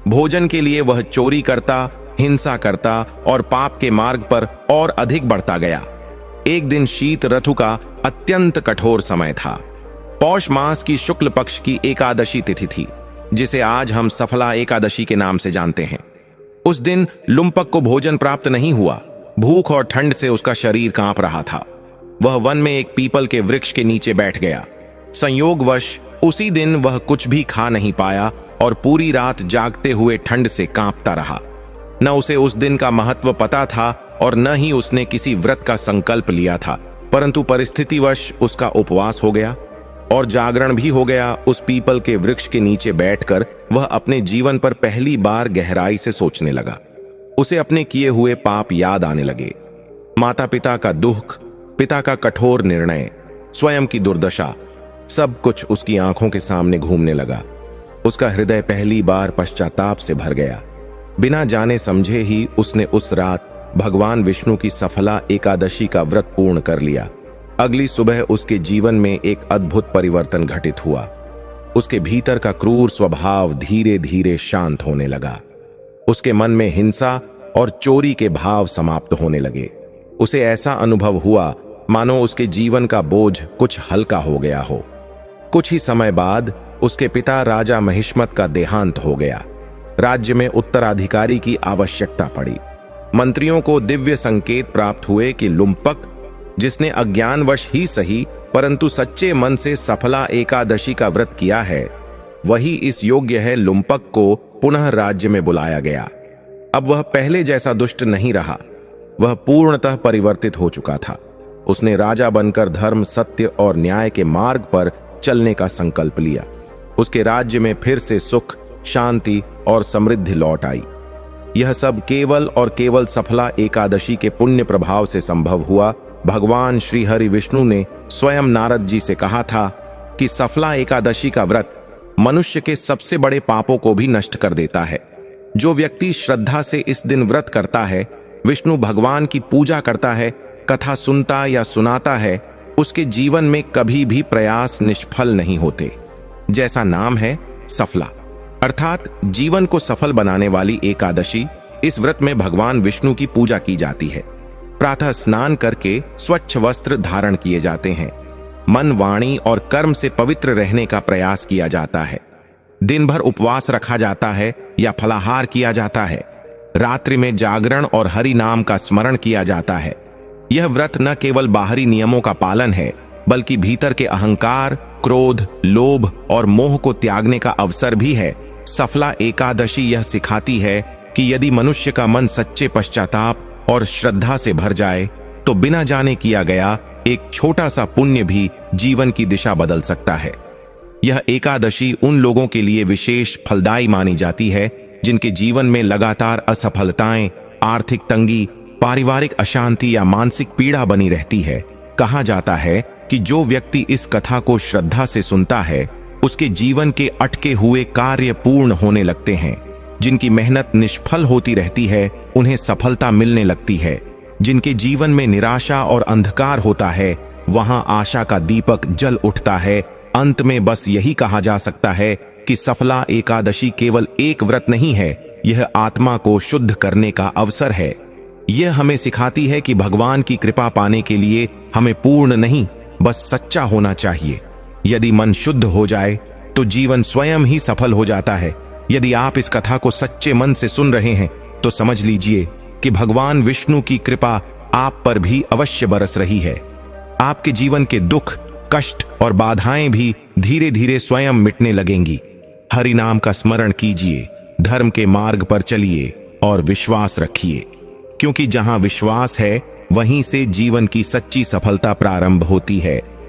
भोजन के लिए वह चोरी करता, हिंसा करता और पाप के मार्ग पर और अधिक बढ़ता गया। एक दिन शीत ऋतु का अत्यंत कठोर समय था। पौष मास की शुक्ल पक्ष की एकादशी तिथि थी, जिसे आज हम सफला एकादशी के नाम से जानते हैं। उस दिन लुम्पक को भोजन प्राप्त नहीं हुआ। भूख और ठंड से उसका शरीर कांप रहा था। वह वन में एक पीपल के वृक्ष के नीचे बैठ गया। संयोगवश उसी दिन वह कुछ भी खा नहीं पाया और पूरी रात जागते हुए ठंड से कांपता रहा। न उसे उस दिन का महत्व पता था और न ही उसने किसी व्रत का संकल्प लिया था, परंतु परिस्थितिवश उसका उपवास हो गया और जागरण भी हो गया। उस पीपल के वृक्ष के नीचे बैठकर वह अपने जीवन पर पहली बार गहराई से सोचने लगा। उसे अपने किए हुए पाप याद आने लगे। माता पिता का दुख, पिता का कठोर निर्णय, स्वयं की दुर्दशा, सब कुछ उसकी आंखों के सामने घूमने लगा। उसका हृदय पहली बार पश्चाताप से भर गया। बिना जाने समझे ही उसने उस रात भगवान विष्णु की सफला एकादशी का व्रत पूर्ण कर लिया। अगली सुबह उसके जीवन में एक अद्भुत परिवर्तन घटित हुआ। उसके भीतर का क्रूर स्वभाव धीरे धीरे शांत होने लगा। उसके मन में हिंसा और चोरी के भाव समाप्त होने लगे। उसे ऐसा अनुभव हुआ मानो उसके जीवन का बोझ कुछ हल्का हो गया हो। कुछ ही समय बाद उसके पिता राजा महिष्मत का देहांत हो गया। राज्य में उत्तराधिकारी की आवश्यकता पड़ी। मंत्रियों को दिव्य संकेत प्राप्त हुए कि लुम्पक, जिसने अज्ञानवश ही सही परंतु सच्चे मन से सफला एकादशी का व्रत किया है, वही इस योग्य है। लुम्पक को पुनः राज्य में बुलाया गया। अब वह पहले जैसा दुष्ट नहीं रहा, वह पूर्णतः परिवर्तित हो चुका था। उसने राजा बनकर धर्म, सत्य और न्याय के मार्ग पर चलने का संकल्प लिया। उसके राज्य में फिर से सुख, शांति और समृद्धि लौट आई। यह सब केवल और केवल सफला एकादशी के पुण्य प्रभाव से संभव हुआ। भगवान श्री हरि विष्णु ने स्वयं नारद जी से कहा था कि सफला एकादशी का व्रत मनुष्य के सबसे बड़े पापों को भी नष्ट कर देता है। जो व्यक्ति श्रद्धा से इस दिन व्रत करता है, विष्णु भगवान की पूजा करता है, कथा सुनता या सुनाता है, उसके जीवन में कभी भी प्रयास निष्फल नहीं होते। जैसा नाम है, सफला, अर्थात जीवन को सफल बनाने वाली एकादशी। इस व्रत में भगवान विष्णु की पूजा की जाती है। प्रातः स्नान करके स्वच्छ वस्त्र धारण किए जाते हैं। मन, वाणी और कर्म से पवित्र रहने का प्रयास किया जाता है। दिन भर उपवास रखा जाता है या फलाहार किया जाता है। रात्रि में जागरण और हरि नाम का स्मरण किया जाता है। यह व्रत न केवल बाहरी नियमों का पालन है, बल्कि भीतर के अहंकार, क्रोध, लोभ और मोह को त्यागने का अवसर भी है। सफला एकादशी यह सिखाती है कि यदि मनुष्य का मन सच्चे पश्चाताप और श्रद्धा से भर जाए, तो बिना जाने किया गया एक छोटा सा पुण्य भी जीवन की दिशा बदल सकता है। यह एकादशी उन लोगों के लिए विशेष फलदायी मानी जाती है जिनके जीवन में लगातार असफलताएं, आर्थिक तंगी, पारिवारिक अशांति या मानसिक पीड़ा बनी रहती है। कहा जाता है कि जो व्यक्ति इस कथा को श्रद्धा से सुनता है, उसके जीवन के अटके हुए कार्य पूर्ण होने लगते हैं। जिनकी मेहनत निष्फल होती रहती है, उन्हें सफलता मिलने लगती है। जिनके जीवन में निराशा और अंधकार होता है, वहां आशा का दीपक जल उठता है। अंत में बस यही कहा जा सकता है कि सफला एकादशी केवल एक व्रत नहीं है, यह आत्मा को शुद्ध करने का अवसर है। यह हमें सिखाती है कि भगवान की कृपा पाने के लिए हमें पूर्ण नहीं, बस सच्चा होना चाहिए। यदि मन शुद्ध हो जाए तो जीवन स्वयं ही सफल हो जाता है। यदि आप इस कथा को सच्चे मन से सुन रहे हैं, तो समझ लीजिए कि भगवान विष्णु की कृपा आप पर भी अवश्य बरस रही है। आपके जीवन के दुख, कष्ट और बाधाएं भी धीरे धीरे स्वयं मिटने लगेंगी। हरि नाम का स्मरण कीजिए, धर्म के मार्ग पर चलिए और विश्वास रखिए, क्योंकि जहां विश्वास है, वहीं से जीवन की सच्ची सफलता प्रारंभ होती है।